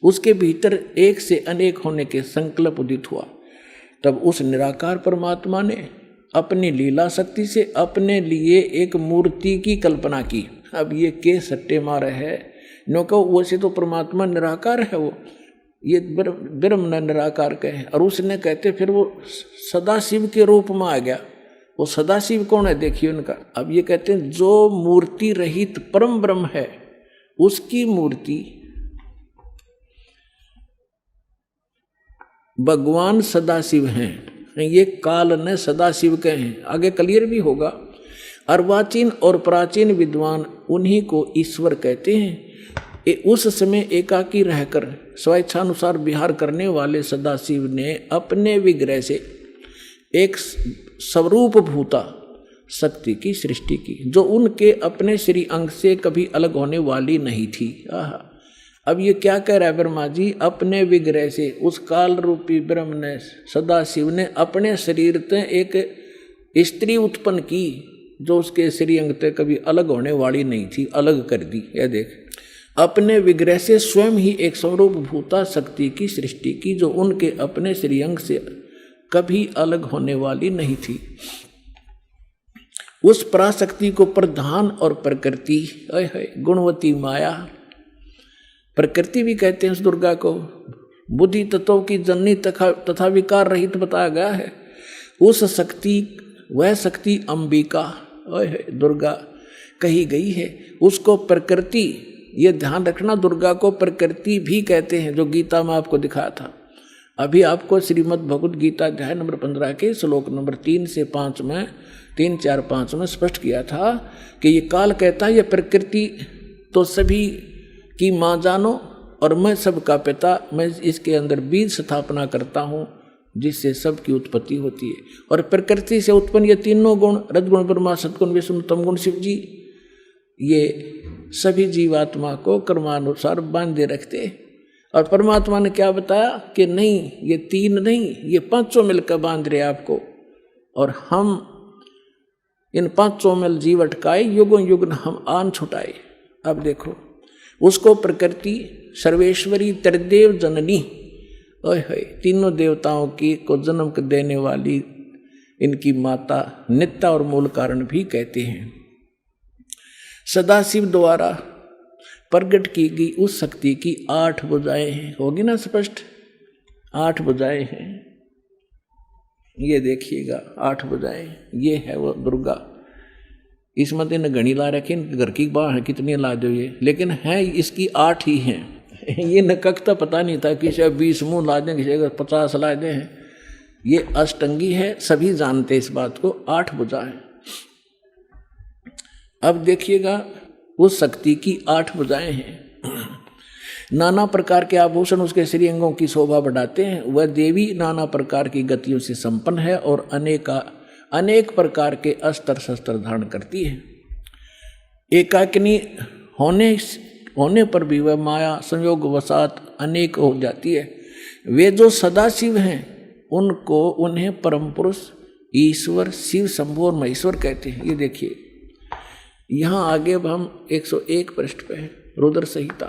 उसके भीतर एक से अनेक होने के संकल्प उदित हुआ। तब उस निराकार परमात्मा ने अपनी लीला शक्ति से अपने लिए एक मूर्ति की कल्पना की। अब ये के सट्टे मारे है, नो को वैसे तो परमात्मा निराकार है, वो ये ब्रह्म निराकार कहे, और उसने कहते फिर वो सदाशिव के रूप में आ गया। वो सदाशिव कौन है? देखिए उनका। अब ये कहते हैं जो मूर्ति रहित परम ब्रह्म है, उसकी मूर्ति भगवान सदाशिव हैं। ये काल ने सदाशिव कहे हैं, आगे क्लियर भी होगा। अर्वाचीन और प्राचीन विद्वान उन्हीं को ईश्वर कहते हैं। उस समय एकाकी रहकर स्वेच्छानुसार विहार करने वाले सदाशिव ने अपने विग्रह से एक स्वरूप भूता शक्ति की सृष्टि की, जो उनके अपने श्री अंग से कभी अलग होने वाली नहीं थी। अब ये क्या कह रहा है ब्रह्मा जी? अपने विग्रह से उस काल रूपी ब्रह्म ने, सदाशिव ने अपने शरीर से एक स्त्री उत्पन्न की, जो उसके श्री अंग से कभी अलग होने वाली नहीं थी, अलग कर दी। यह देख, अपने विग्रह से स्वयं ही एक स्वरूप भूता शक्ति की सृष्टि की, जो उनके अपने श्री अंग से कभी अलग होने वाली नहीं थी। उस पराशक्ति को प्रधान और प्रकृति, गुणवती माया, प्रकृति भी कहते हैं उस दुर्गा को। बुद्धि तत्वों की जननी तथा विकार रहित बताया गया है। उस शक्ति, वह शक्ति अंबिका दुर्गा कही गई है। उसको प्रकृति, ये ध्यान रखना, दुर्गा को प्रकृति भी कहते हैं, जो गीता में आपको दिखाया था। अभी आपको श्रीमद् भगवद गीता अध्याय नंबर 15 के श्लोक नंबर 3 से 5 में, 3, 4, 5 में स्पष्ट किया था कि ये काल कहता है ये प्रकृति तो सभी की माँ जानो, और मैं सबका पिता, मैं इसके अंदर बीज स्थापना करता हूँ जिससे सबकी उत्पत्ति होती है। और प्रकृति से उत्पन्न ये तीनों गुण, रजगुण ब्रह्मा, सद्गुण विष्णु, तमगुण शिव जी, ये सभी जीवात्मा को कर्मानुसार बांधे रखते। और परमात्मा ने क्या बताया कि नहीं, ये 3 नहीं, ये 5 मिलकर बांध रहे आपको। और हम इन 500 मेल जीव अटकाए, युगों युग हम आन छुटाए। अब देखो उसको प्रकृति सर्वेश्वरी त्रिदेव जननी, ओए होए, तीनों देवताओं की को जन्म देने वाली इनकी माता नित्या और मूल कारण भी कहते हैं। सदाशिव द्वारा प्रकट की गई उस शक्ति की 8 भुजाएं हैं। होगी ना स्पष्ट? 8 भुजाएं हैं। ये देखिएगा 8 भुजाएं, ये है वो दुर्गा। इसमें तो घड़ी ला रखी, घर की बाहर कितनी ला दो ये, लेकिन है इसकी 8 ही हैं। ये नककता पता नहीं था, किसी 20 मुँह ला दें, किसी 50 ला दें। ये अष्टंगी है, सभी जानते इस बात को, 8 भुजा है। अब देखिएगा उस शक्ति की 8 भुजाएं हैं। नाना प्रकार के आभूषण उसके श्रीअंगों की शोभा बढ़ाते हैं। वह देवी नाना प्रकार की गतियों से संपन्न है और अनेक प्रकार के अस्त्र शस्त्र धारण करती है। एकाकिनी होने पर भी वह माया संयोग वसात अनेक हो जाती है। वे जो सदाशिव हैं उन्हें परम पुरुष ईश्वर शिव शंभु और महेश्वर कहते हैं। ये देखिए यहाँ आगे अब हम 101 पृष्ठ पे हैं, रुद्र संहिता।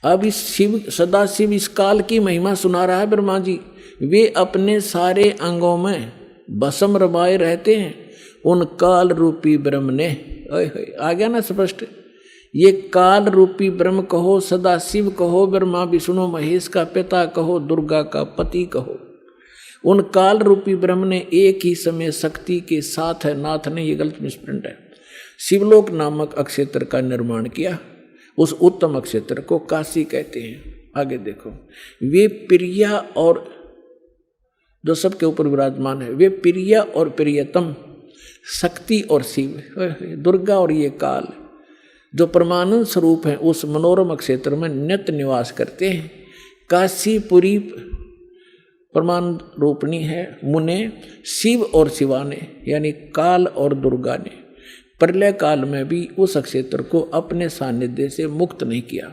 अब इस शिव सदाशिव इस काल की महिमा सुना रहा है ब्रह्मा जी। वे अपने सारे अंगों में भस्म रमाए रहते हैं। उन काल रूपी ब्रह्म ने, आ गया ना स्पष्ट? ये काल रूपी ब्रह्म कहो, सदाशिव कहो, ब्रह्मा विष्णु महेश का पिता कहो, दुर्गा का पति कहो, उन काल रूपी ब्रह्म ने एक ही समय शक्ति के साथ है। नाथ ने, ये गलत मिसप्रिंट है, शिवलोक नामक अक्षेत्र का निर्माण किया। उस उत्तम अक्षेत्र को काशी कहते हैं। आगे देखो, वे प्रिया और जो सबके ऊपर विराजमान है, वे प्रिया और प्रियतम शक्ति और शिव, दुर्गा और ये काल जो परमानंद स्वरूप है, उस मनोरम क्षेत्र में नित्य निवास करते हैं। काशीपुरी परमानंद रूपणी है। मुने शिव और शिवा ने, यानी काल और दुर्गा ने प्रलय काल में भी उस क्षेत्र को अपने सानिध्य से मुक्त नहीं किया।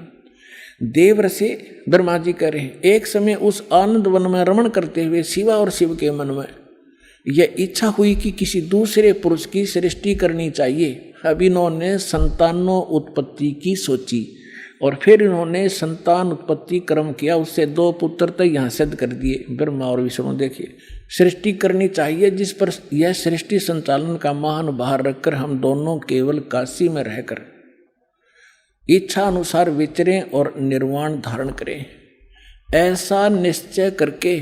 देवर्षि ब्रह्मा जी कह रहे हैं, एक समय उस आनंद वन में रमण करते हुए शिवा और शिव के मन में यह इच्छा हुई कि किसी दूसरे पुरुष की सृष्टि करनी चाहिए। अब इन्होंने संतानों उत्पत्ति की सोची और फिर इन्होंने संतान उत्पत्ति क्रम किया। उससे 2 पुत्र तो यहाँ सिद्ध कर दिए, ब्रह्मा और विष्णु। देखिए, सृष्टि करनी चाहिए जिस पर यह सृष्टि संचालन का महान भार रखकर हम दोनों केवल काशी में रहकर इच्छा अनुसार विचरें और निर्वाण धारण करें। ऐसा निश्चय करके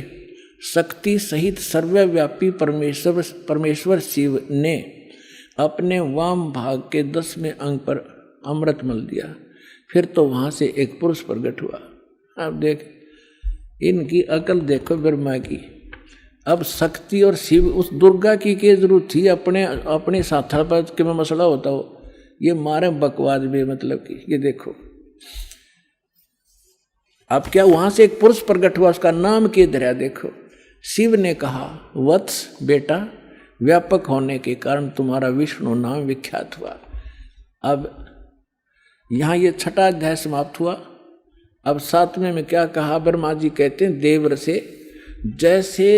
शक्ति सहित सर्वव्यापी परमेश्वर शिव ने अपने वाम भाग के 10वें अंग पर अमृत मल दिया। फिर तो वहाँ से एक पुरुष प्रकट हुआ। अब देख, इनकी अकल देखो ब्रह्मा की। अब शक्ति और शिव, उस दुर्गा की क्या जरूरत थी? अपने साथा पर के में मसला होता हो, ये मारे बकवाद में, मतलब कि ये देखो। अब क्या वहाँ से एक पुरुष प्रकट हुआ, उसका नाम के धरा देखो। शिव ने कहा, वत्स बेटा, व्यापक होने के कारण तुम्हारा विष्णु नाम विख्यात हुआ। अब यहाँ ये 6ठा अध्याय समाप्त हुआ। अब 7वें में क्या कहा? ब्रह्मा जी कहते हैं, देवर से जैसे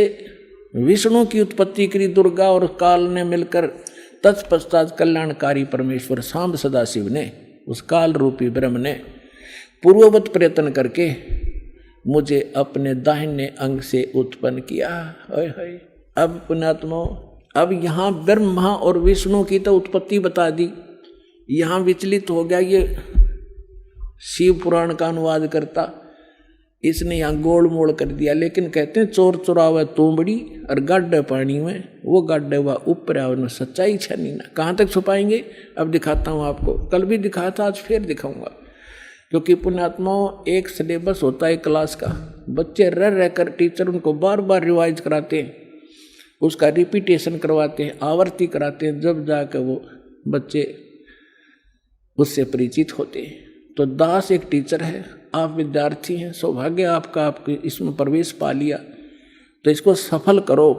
विष्णु की उत्पत्ति करी दुर्गा और काल ने मिलकर, तत्पश्चात कल्याणकारी परमेश्वर सांब सदाशिव ने, उस काल रूपी ब्रह्म ने पूर्ववत प्रयत्न करके मुझे अपने दाहिने अंग से उत्पन्न किया। अब पुण्यात्मा, अब यहाँ ब्रह्मा और विष्णु की तो उत्पत्ति बता दी, यहाँ विचलित हो गया ये शिव पुराण का अनुवाद करता, इसने यहाँ गोल मोड़ कर दिया। लेकिन कहते हैं, चोर चुरावे तोमड़ी और गाड्डे पानी में, वो गाड्डे हुआ ऊपर आओ, सच्चाई छनी ना। कहाँ तक छुपाएंगे? अब दिखाता हूँ आपको, कल भी दिखाया था, आज फिर दिखाऊंगा। क्योंकि पुण्यात्माओं, एक सिलेबस होता है क्लास का, बच्चे रह कर टीचर उनको बार बार रिवाइज कराते हैं, उसका रिपीटेशन करवाते हैं, आवर्ती कराते हैं, जब जाकर वो बच्चे उससे परिचित होते हैं। तो दास एक टीचर है, आप विद्यार्थी हैं, सौभाग्य आपका, आपके इसमें प्रवेश पा लिया, तो इसको सफल करो।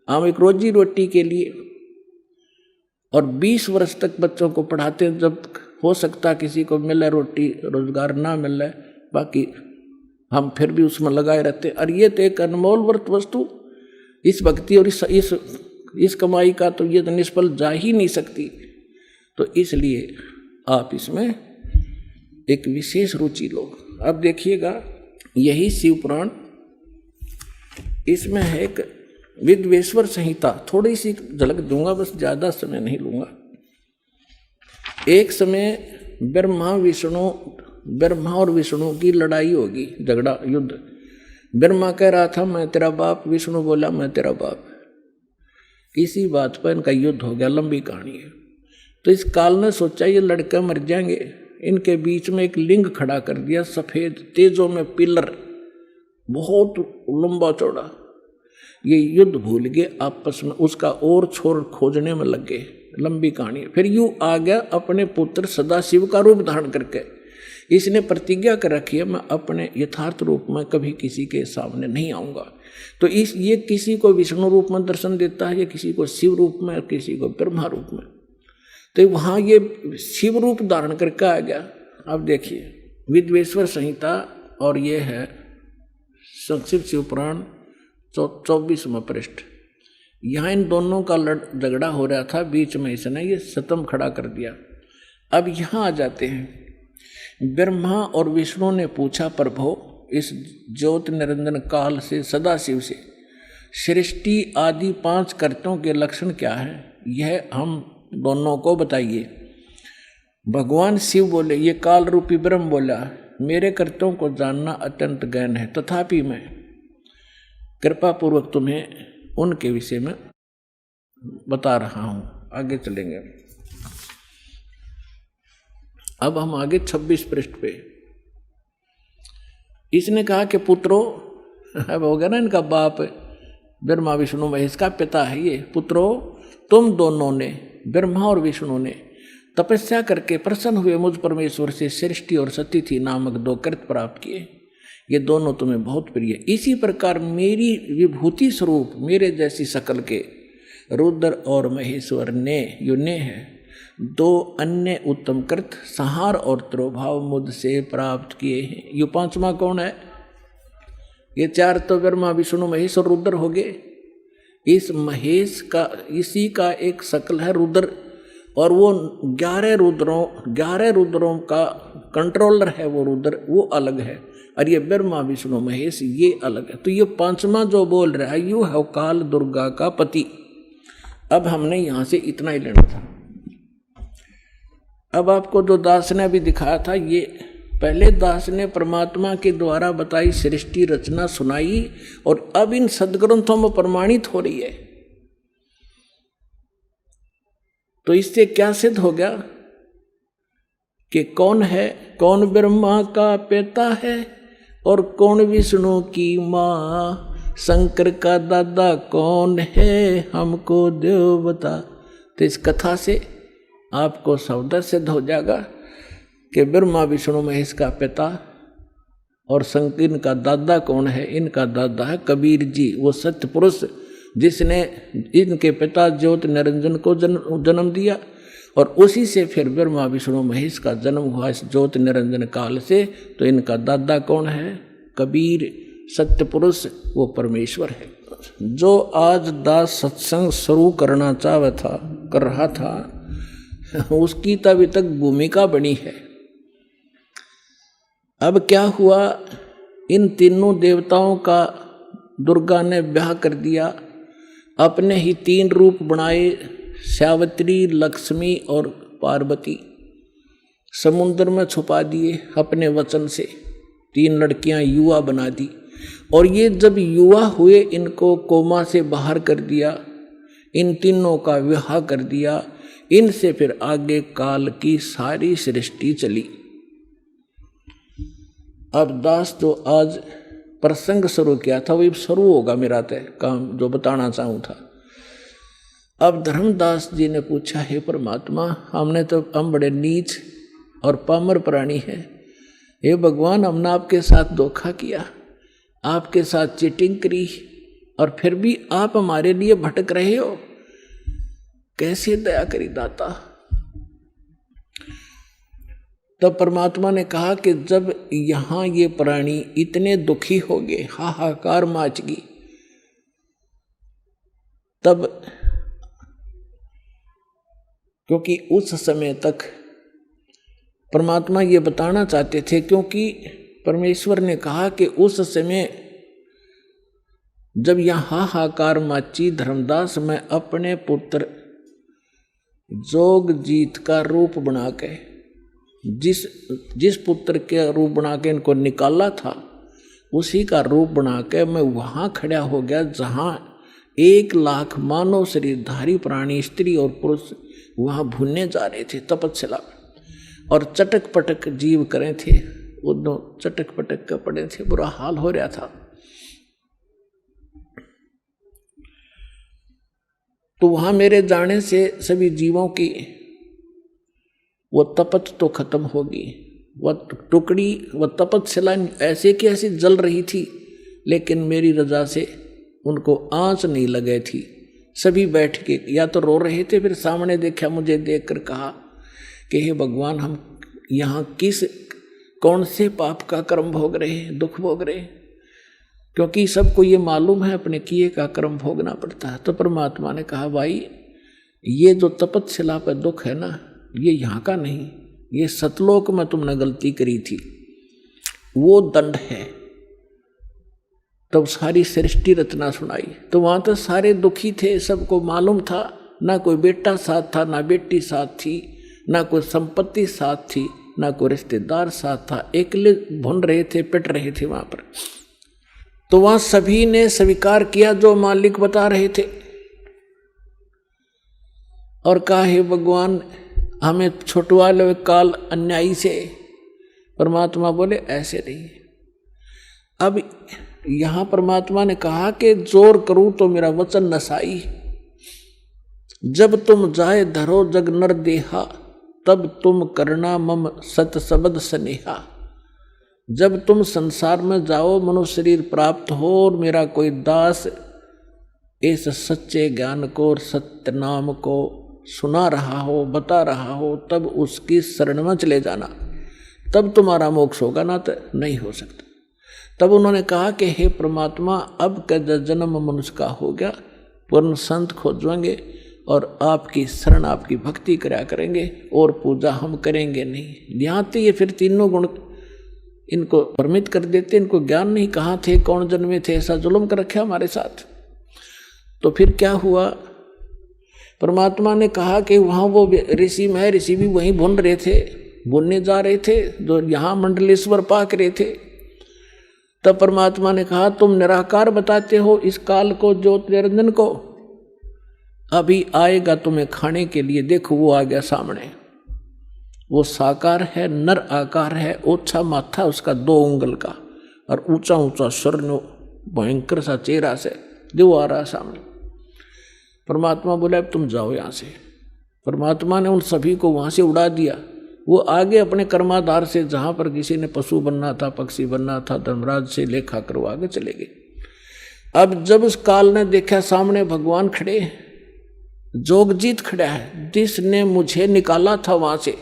हम एक रोजी रोटी के लिए और 20 वर्ष तक बच्चों को पढ़ाते हैं, जब हो सकता किसी को मिले रोटी रोजगार ना मिले, बाकी हम फिर भी उसमें लगाए रहते हैं। और ये तो एक अनमोल वस्तु, इस भक्ति और इस इस कमाई का तो ये तो निष्फल जा ही नहीं सकती। तो इसलिए आप इसमें एक विशेष रुचि लो। अब देखिएगा, यही शिव पुराण, इसमें है एक विद्वेश्वर संहिता, थोड़ी सी झलक दूंगा, बस ज्यादा समय नहीं लूंगा। एक समय ब्रह्मा और विष्णु की लड़ाई होगी, झगड़ा, युद्ध। ब्रह्मा कह रहा था मैं तेरा बाप, विष्णु बोला मैं तेरा बाप। इसी बात पर इनका युद्ध हो गया, लंबी कहानी है। तो इस काल ने सोचा ये लड़के मर जाएंगे, इनके बीच में एक लिंग खड़ा कर दिया, सफेद तेजों में पिलर, बहुत लंबा चौड़ा। ये युद्ध भूल गए आपस में, उसका और छोर खोजने में लग गए। लंबी कहानी है। फिर यूं आ गया अपने पुत्र सदाशिव का रूप धारण करके। इसने प्रतिज्ञा कर रखी है मैं अपने यथार्थ रूप में कभी किसी के सामने नहीं आऊंगा। तो ये किसी को विष्णु रूप में दर्शन देता है, ये किसी को शिव रूप में, किसी को ब्रह्मा रूप में। तो वहां ये शिव रूप धारण करके आ गया। अब देखिए विद्वेश्वर संहिता, और ये है संक्षिप्त शिव पुराण 24वां पृष्ठ। यहाँ इन दोनों का झगड़ा हो रहा था, बीच में इसने ये सतम खड़ा कर दिया। अब यहाँ आ जाते हैं। ब्रह्मा और विष्णु ने पूछा प्रभु इस ज्योत निरंजन काल से, सदाशिव से, सृष्टि आदि 5 कर्तों के लक्षण क्या है, यह हम दोनों को बताइए। भगवान शिव बोले, ये काल रूपी ब्रह्म बोला, मेरे कर्तों को जानना अत्यंत गहन है, तथापि मैं कृपा पूर्वक तुम्हें उनके विषय में बता रहा हूं। आगे चलेंगे। अब हम आगे 26 पृष्ठ पे। इसने कहा कि पुत्रों, अब हो गया ना इनका बाप ब्रह्मा विष्णु महेश का पिता है ये। पुत्रों, तुम दोनों ने, ब्रह्मा और विष्णु ने तपस्या करके प्रसन्न हुए मुझ परमेश्वर से सृष्टि और सतिथि नामक 2 कृत प्राप्त किए। ये दोनों तुम्हें बहुत प्रिय। इसी प्रकार मेरी विभूति स्वरूप मेरे जैसी शकल के रुद्र और महेश्वर ने, युने है, 2 अन्य उत्तम कृत संहार और त्रोभाव मुझसे प्राप्त किए हैं। ये 5वां कौन है? ये 4 तो ब्रह्मा विष्णु महेश और रुद्र हो गए। इस महेश का, इसी का एक शकल है रुद्र, और वो 11 रुद्रों का कंट्रोलर है वो रुद्र, वो अलग है। और ये ब्रह्मा विष्णु महेश ये अलग है। तो ये 5वां जो बोल रहा है यू है काल दुर्गा का पति। अब हमने यहां से इतना ही लेना था। अब आपको जो दास ने अभी दिखाया था, ये पहले दास ने परमात्मा के द्वारा बताई सृष्टि रचना सुनाई, और अब इन सदग्रंथों में प्रमाणित हो रही है। तो इससे क्या सिद्ध हो गया कि कौन है, कौन ब्रह्मा का पिता है और कौन विष्णु की माँ, शंकर का दादा कौन है, हमको देव बता। तो इस कथा से आपको सौदा सिद्ध हो जाएगा कि ब्रह्मा विष्णु महेश का पिता और शंकर, इनका दादा कौन है। इनका दादा है कबीर जी, वो सत्य पुरुष जिसने इनके पिता ज्योत निरंजन को जन्म दिया, और उसी से फिर ब्रह्मा विष्णु महेश का जन्म हुआ इस ज्योत निरंजन काल से। तो इनका दादा कौन है? कबीर, सत्य पुरुष, वो परमेश्वर है। जो आज दास सत्संग शुरू करना कर रहा था, उसकी तो अभी तक भूमिका बनी है। अब क्या हुआ, इन तीनों देवताओं का दुर्गा ने ब्याह कर दिया, अपने ही 3 रूप बनाए, सावित्री, लक्ष्मी और पार्वती। समुद्र में छुपा दिए अपने वचन से, 3 लड़कियां युवा बना दी। और ये जब युवा हुए, इनको कोमा से बाहर कर दिया, इन तीनों का विवाह कर दिया। इनसे फिर आगे काल की सारी सृष्टि चली। अब दास जो आज प्रसंग शुरू किया था वही शुरू होगा मेरा तय काम, जो बताना चाहूँ था। अब धर्मदास जी ने पूछा, हे परमात्मा, हम बड़े नीच और पामर प्राणी हैं। हे भगवान, हमने आपके साथ धोखा किया, आपके साथ चीटिंग करी, और फिर भी आप हमारे लिए भटक रहे हो। कैसे दया करी दाता। तब परमात्मा ने कहा कि जब यहाँ ये प्राणी इतने दुखी हो गए, हाहाकार माच गई, तब क्योंकि उस समय तक परमात्मा ये बताना चाहते थे, क्योंकि परमेश्वर ने कहा कि उस समय जब यह हाहाकार माची धर्मदास मैं अपने पुत्र जोगजीत का रूप बना के, जिस पुत्र के रूप बना के इनको निकाला था उसी का रूप बना के मैं वहाँ खड़ा हो गया जहाँ 1,00,000 मानव शरीरधारी प्राणी स्त्री और पुरुष वहाँ भूनने जा रहे थे तपस्या, और चटक पटक जीव करे थे, उन चटक पटक के पड़े थे, बुरा हाल हो रहा था। तो वहाँ मेरे जाने से सभी जीवों की वो तपत तो खत्म होगी। वह टुकड़ी, वह तपस्या ऐसे की ऐसी जल रही थी, लेकिन मेरी रजा से उनको आंच नहीं लगे थी। सभी बैठ के या तो रो रहे थे, फिर सामने देखा, मुझे देखकर कहा कि हे भगवान, हम यहाँ कौन से पाप का कर्म भोग रहे हैं, दुख भोग रहे हैं, क्योंकि सबको ये मालूम है अपने किए का कर्म भोगना पड़ता है। तो परमात्मा ने कहा, भाई ये जो तपस्या पर दुख है ना, ये यहाँ का नहीं, ये सतलोक में तुमने गलती करी थी, वो दंड है। तब सारी सृष्टि रचना सुनाई। तो वहां तो सारे दुखी थे, सबको मालूम था, ना कोई बेटा साथ था, ना बेटी साथ थी, ना कोई संपत्ति साथ थी, ना कोई रिश्तेदार साथ था, अकेले भुन रहे थे, पिट रहे थे वहां पर। तो वहां सभी ने स्वीकार किया जो मालिक बता रहे थे, और कहा, हे भगवान, हमें छुटवा लो काल अन्यायी से। परमात्मा बोले, ऐसे नहीं। अब यहां परमात्मा ने कहा कि जोर करूं तो मेरा वचन नसाई, जब तुम जाए धरो जग नर देहा, तब तुम करना मम सत सबद स्नेहा। जब तुम संसार में जाओ, मनुष्य शरीर प्राप्त हो, और मेरा कोई दास इस सच्चे ज्ञान को और सत्य नाम को सुना रहा हो, बता रहा हो, तब उसकी शरण में चले जाना, तब तुम्हारा मोक्ष होगा, ना तो नहीं हो सकता। तब उन्होंने कहा कि हे परमात्मा, अब का जन्म मनुष्य का हो गया, पूर्ण संत खोजेंगे और आपकी शरण, आपकी भक्ति करा करेंगे, और पूजा हम करेंगे नहीं। यहाँ तो ये फिर तीनों गुण इनको परमित कर देते, इनको ज्ञान नहीं, कहाँ थे, कौन जन्मे थे, ऐसा जुल्म कर रखा हमारे साथ। तो फिर क्या हुआ, परमात्मा ने कहा कि वहाँ वो ऋषि में, ऋषि भी वहीं भुन रहे थे, भुनने जा रहे थे, जो यहाँ मंडलेश्वर पाक रहे थे। तब परमात्मा ने कहा, तुम निराकार बताते हो इस काल को, ज्योत निरंजन को, अभी आएगा तुम्हें खाने के लिए। देखो वो आ गया सामने, वो साकार है, नर आकार है, ओछा माथा उसका 2 उंगल का, और ऊंचा ऊंचा स्वर्ण भयंकर सा चेहरा से देव आ रहा सामने। परमात्मा बोला, अब तुम जाओ यहाँ से। परमात्मा ने उन सभी को वहाँ से उड़ा दिया। वो आगे अपने कर्माधार से, जहाँ पर किसी ने पशु बनना था, पक्षी बनना था, धर्मराज से लेखा कर वो आगे चले गए। अब जब उस काल ने देखा सामने भगवान खड़े, जोगजीत खड़ा है, जिसने मुझे निकाला था वहाँ से,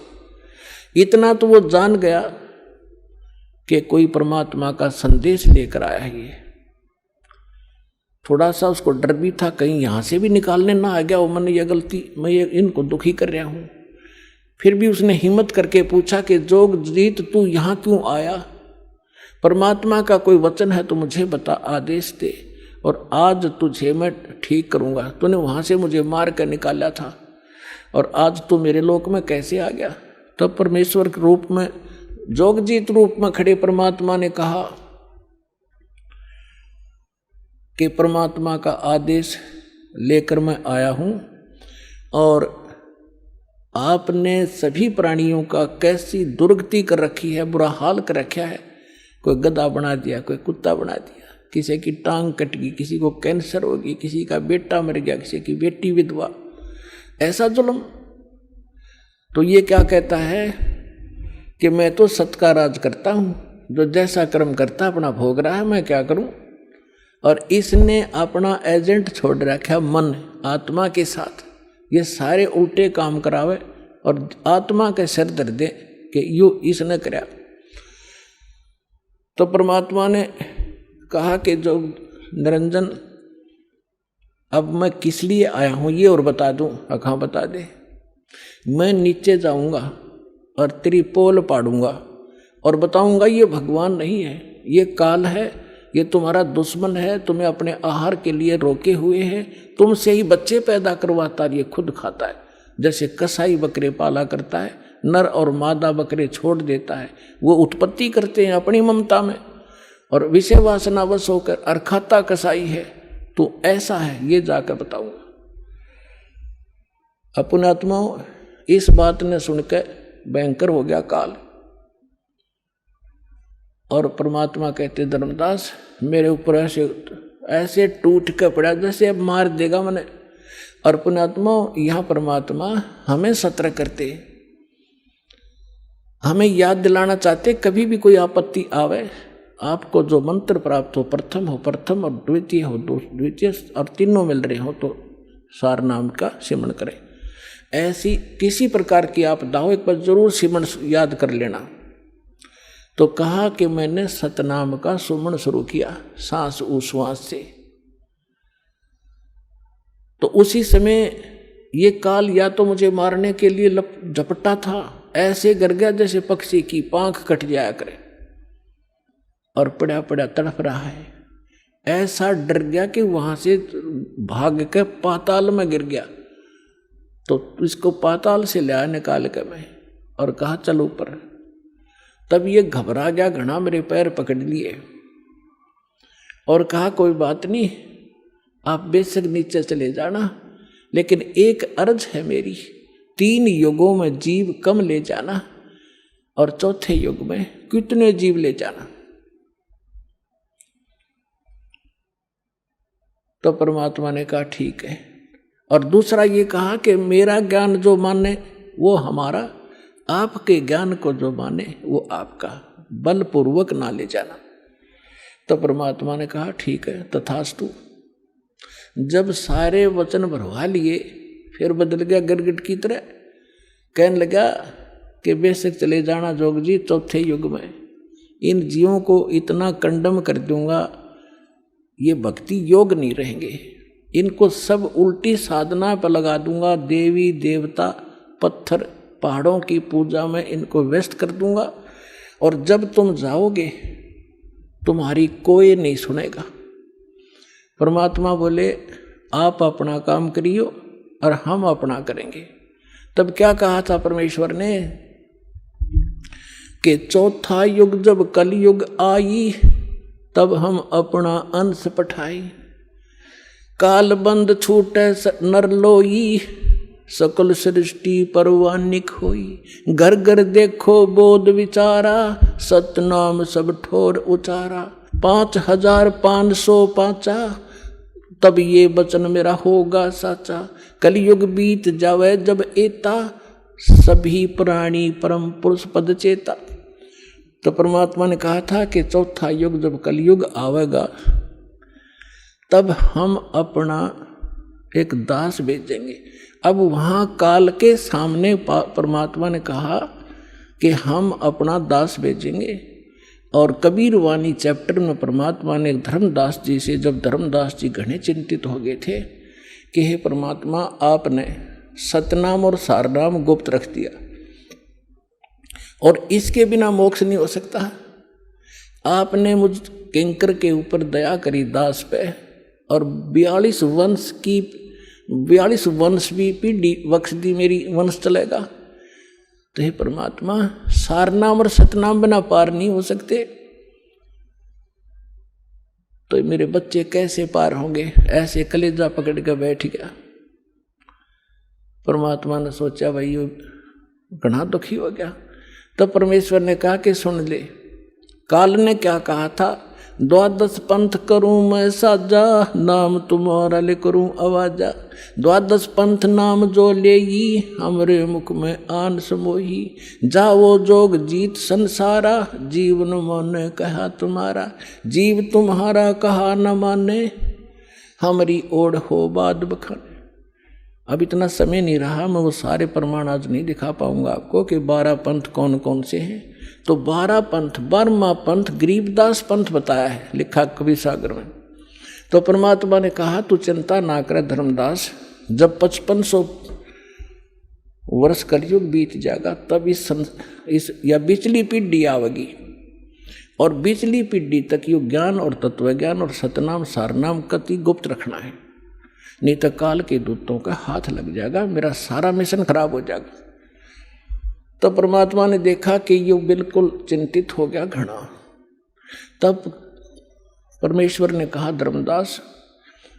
इतना तो वो जान गया कि कोई परमात्मा का संदेश लेकर आया है। ये थोड़ा सा उसको डर भी था, कहीं यहाँ से भी निकालने ना आ गया वो, मैंने ये गलती, मैं ये इनको दुखी कर रहा हूँ। फिर भी उसने हिम्मत करके पूछा कि जोगजीत तू यहाँ क्यों आया, परमात्मा का कोई वचन है तो मुझे बता, आदेश दे, और आज तुझे मैं ठीक करूँगा। तूने वहाँ से मुझे मार कर निकाला था, और आज तू मेरे लोक में कैसे आ गया। तब परमेश्वर के रूप में, जोगजीत रूप में खड़े परमात्मा ने कहा कि परमात्मा का आदेश लेकर मैं आया हूँ, और आपने सभी प्राणियों का कैसी दुर्गति कर रखी है, बुरा हाल कर रखा है। कोई गधा बना दिया, कोई कुत्ता बना दिया, किसी की टांग कट गई, किसी को कैंसर हो गई, किसी का बेटा मर गया, किसी की बेटी विधवा, ऐसा जुल्म। तो ये क्या कहता है कि मैं तो सत का राज करता हूँ, जो जैसा कर्म करता अपना भोग रहा है, मैं क्या करूँ। और इसने अपना एजेंट छोड़ रखा मन, आत्मा के साथ, ये सारे उल्टे काम करावे और आत्मा के सिर दर दे कि यू इसने कराया। तो परमात्मा ने कहा कि जो निरंजन, अब मैं किस लिए आया हूँ ये और बता दूं। हाँ बता दे। मैं नीचे जाऊंगा और तेरी पोल पाड़ूंगा और बताऊंगा ये भगवान नहीं है, ये काल है, ये तुम्हारा दुश्मन है, तुम्हें अपने आहार के लिए रोके हुए है, तुमसे ही बच्चे पैदा करवाता है, ये खुद खाता है। जैसे कसाई बकरे पाला करता है, नर और मादा बकरे छोड़ देता है, वो उत्पत्ति करते हैं अपनी ममता में और विषय वासनावश होकर, और खाता कसाई है। तो ऐसा है, ये जाकर बताऊंगा। अपनात्माओं, इस बात ने सुनकर भयंकर हो गया काल। और परमात्मा कहते, धर्मदास मेरे ऊपर ऐसे टूट के पड़ा जैसे अब मार देगा मैंने। और पुण्यात्मा, यहाँ परमात्मा हमें सतर्क करते, हमें याद दिलाना चाहते, कभी भी कोई आपत्ति आवे, आपको जो मंत्र प्राप्त हो, प्रथम हो प्रथम और द्वितीय हो द्वितीय और तीनों मिल रहे हो, तो सार नाम का सिमरण करें। ऐसी किसी प्रकार की आपदा हो, एक बार जरूर सिमरण याद कर लेना। तो कहा कि मैंने सतनाम का सुमन शुरू किया सांस उश्वास से। तो उसी समय ये काल या तो मुझे मारने के लिए झपटा था, ऐसे गिर गया जैसे पक्षी की पांख कट जाया करे और पड़ा पड़ा तड़प रहा है। ऐसा डर गया कि वहां से भाग के पाताल में गिर गया। तो इसको पाताल से लिया निकाल के मैं और कहा चल ऊपर। तब ये घबरा गया घना, मेरे पैर पकड़ लिए और कहा कोई बात नहीं, आप बेशक नीचे चले जाना, लेकिन एक अर्ज है मेरी, 3 युगों में जीव कम ले जाना और चौथे युग में कितने जीव ले जाना। तो परमात्मा ने कहा ठीक है। और दूसरा ये कहा कि मेरा ज्ञान जो माने वो हमारा, आपके ज्ञान को जो माने वो आपका, बलपूर्वक ना ले जाना। तो परमात्मा ने कहा ठीक है तथास्तु। जब सारे वचन भरवा लिए, फिर बदल गया गिरगिट की तरह, कहने लगा कि बेशक चले जाना जोग जी, चौथे युग में इन जीवों को इतना कंडम कर दूंगा, ये भक्ति योग नहीं रहेंगे, इनको सब उल्टी साधना पर लगा दूंगा, देवी देवता पत्थर पहाड़ों की पूजा में इनको व्यस्त कर दूंगा, और जब तुम जाओगे तुम्हारी कोई नहीं सुनेगा। परमात्मा बोले आप अपना काम करियो और हम अपना करेंगे। तब क्या कहा था परमेश्वर ने कि चौथा युग जब कलयुग आई, तब हम अपना अंश पठाई, काल बंद छूटे नर लोई, सकल सृष्टि परवानिक होई, घर घर देखो बोध विचारा, सतनाम सब ठोर उचारा, 5505 तब ये वचन मेरा होगा साचा, कलयुग बीत जावे जब एता, सभी प्राणी परम पुरुष पद चेता। तो परमात्मा ने कहा था कि चौथा युग जब कलयुग आवेगा, तब हम अपना एक दास भेजेंगे। अब वहाँ काल के सामने परमात्मा ने कहा कि हम अपना दास भेजेंगे। और कबीर वाणी चैप्टर में परमात्मा ने धर्मदास जी से, जब धर्मदास जी घने चिंतित हो गए थे कि हे परमात्मा आपने सतनाम और सारनाम गुप्त रख दिया और इसके बिना मोक्ष नहीं हो सकता, आपने मुझ किंकर के ऊपर दया करी दास पे, और 42 वंश भी पीढ़ी बख्श दी, मेरी वंश चलेगा। तो हे परमात्मा सारनाम और सतनाम बिना पार नहीं हो सकते, तो मेरे बच्चे कैसे पार होंगे? ऐसे कलेजा पकड़ कर बैठ गया। परमात्मा ने सोचा भाई ये घना दुखी हो गया। तब परमेश्वर ने कहा कि सुन ले, काल ने क्या कहा था, 12 पंथ करूं मैं साजा, नाम तुम्हारा ले करूं आवाजा, 12 पंथ नाम जो लेगी, हमरे मुख में आन समोही, जाओ जोग जीत संसारा, जीवन माने कहा तुम्हारा, जीव तुम्हारा कहा न माने, हमारी ओढ़ हो बाद बखाने। अब इतना समय नहीं रहा, मैं वो सारे प्रमाण आज नहीं दिखा पाऊंगा आपको कि 12 पंथ कौन कौन से हैं। तो 12 पंथ, 12वां पंथ गरीबदास पंथ बताया है, लिखा कबीर सागर में। तो परमात्मा ने कहा तू चिंता ना करे धर्मदास, जब 5500 वर्ष कलयुग बीत जाएगा, तब इस या बिचली पीढ़ी आवेगी, और बिचली पीढ़ी तक यो ज्ञान और तत्व ज्ञान और सतनाम सारनाम कति गुप्त रखना है, नहीं तो काल के दूतों का हाथ लग जाएगा, मेरा सारा मिशन खराब हो जाएगा। तो परमात्मा ने देखा कि यो बिल्कुल चिंतित हो गया घना। तब परमेश्वर ने कहा, धर्मदास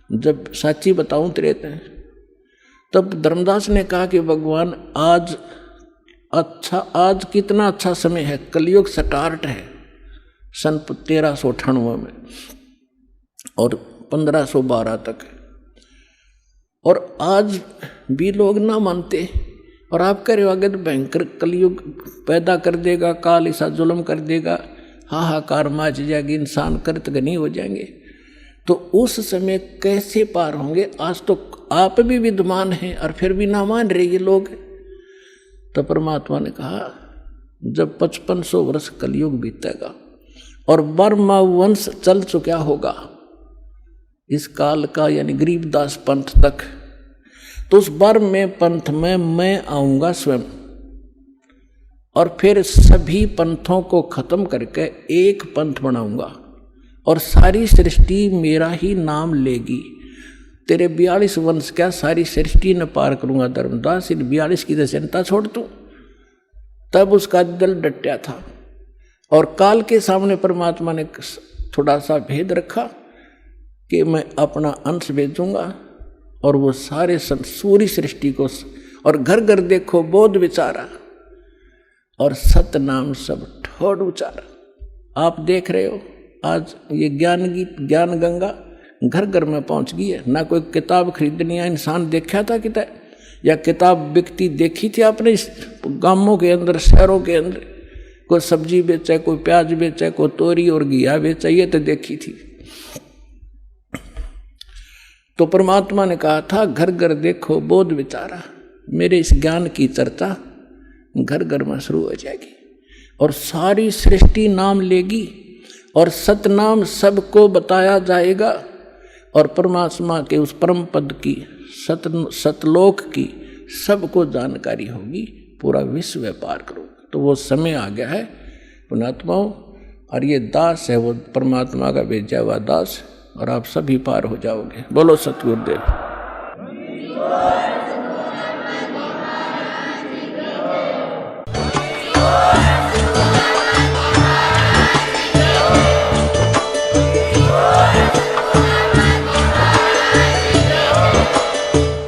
जब साची बताऊं तेरे ते, तब धर्मदास ने कहा कि भगवान आज कितना अच्छा समय है, कलयुग स्टार्ट है सन 1398 में और 1512 तक, और आज भी लोग ना मानते, और आप कह रहे हो आगे तो भयंकर कलयुग पैदा कर देगा, काल ऐसा जुल्म कर देगा, हाहाकार मच जाएगी, इंसान कृतघ्नी हो जाएंगे, तो उस समय कैसे पार होंगे? आज तो आप भी विद्वान हैं और फिर भी ना मान रहे ये लोग। तो परमात्मा ने कहा, जब 5500 वर्ष कलयुग बीतेगा और बर्मा वंश चल चुका होगा इस काल का, यानी गरीबदास पंथ तक, तो उस बर्म में पंथ में मैं आऊंगा स्वयं, और फिर सभी पंथों को खत्म करके एक पंथ बनाऊंगा, और सारी सृष्टि मेरा ही नाम लेगी। तेरे 42 वंश क्या सारी सृष्टि न पार करूंगा धर्मदास, इन 42 की तो चिंता छोड़ तू। तब उसका दिल डटा था, और काल के सामने परमात्मा ने थोड़ा सा भेद रखा कि मैं अपना अंश भेजूंगा, और वो सारे सूरी सृष्टि को, और घर घर देखो बोध विचारा, और सत नाम सब ठोड़ उचारा। आप देख रहे हो आज ये ज्ञान गीत, ज्ञान गंगा घर घर में पहुंच गई है। ना कोई किताब खरीदनी है, इंसान देखा था किताब, या किताब बिकती देखी थी आपने गांवों के अंदर, शहरों के अंदर? कोई सब्जी बेचे, कोई प्याज बेचे, कोई तोरी और घिया बेचे, ये तो देखी थी। तो परमात्मा ने कहा था, घर घर देखो बोध विचारा, मेरे इस ज्ञान की चर्चा घर घर में शुरू हो जाएगी, और सारी सृष्टि नाम लेगी, और सतनाम सबको बताया जाएगा, और परमात्मा के उस परम पद की, सतलोक की सबको जानकारी होगी, पूरा विश्व व्यापार करोगे। तो वो समय आ गया है पुणात्माओं, और ये दास है वो परमात्मा का भेजा हुआ दास, और आप सभी पार हो जाओगे। बोलो सतगुरुदेव।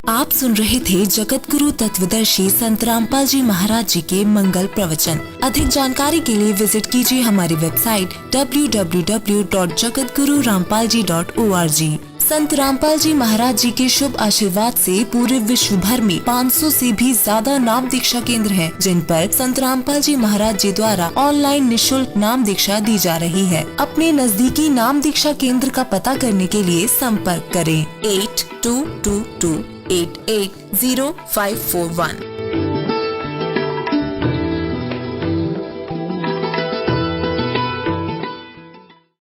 आप सुन रहे थे जगत गुरु तत्वदर्शी संत रामपाल जी महाराज जी के मंगल प्रवचन। अधिक जानकारी के लिए विजिट कीजिए हमारी वेबसाइट www.jagatgururampalji.org। संत रामपाल जी महाराज जी के शुभ आशीर्वाद से पूरे विश्व भर में 500 से भी ज्यादा नाम दीक्षा केंद्र हैं, जिन पर संत रामपाल जी महाराज जी द्वारा ऑनलाइन निशुल्क नाम दीक्षा दी जा रही है। अपने नजदीकी नाम दीक्षा केंद्र का पता करने के लिए संपर्क करें 8222880541।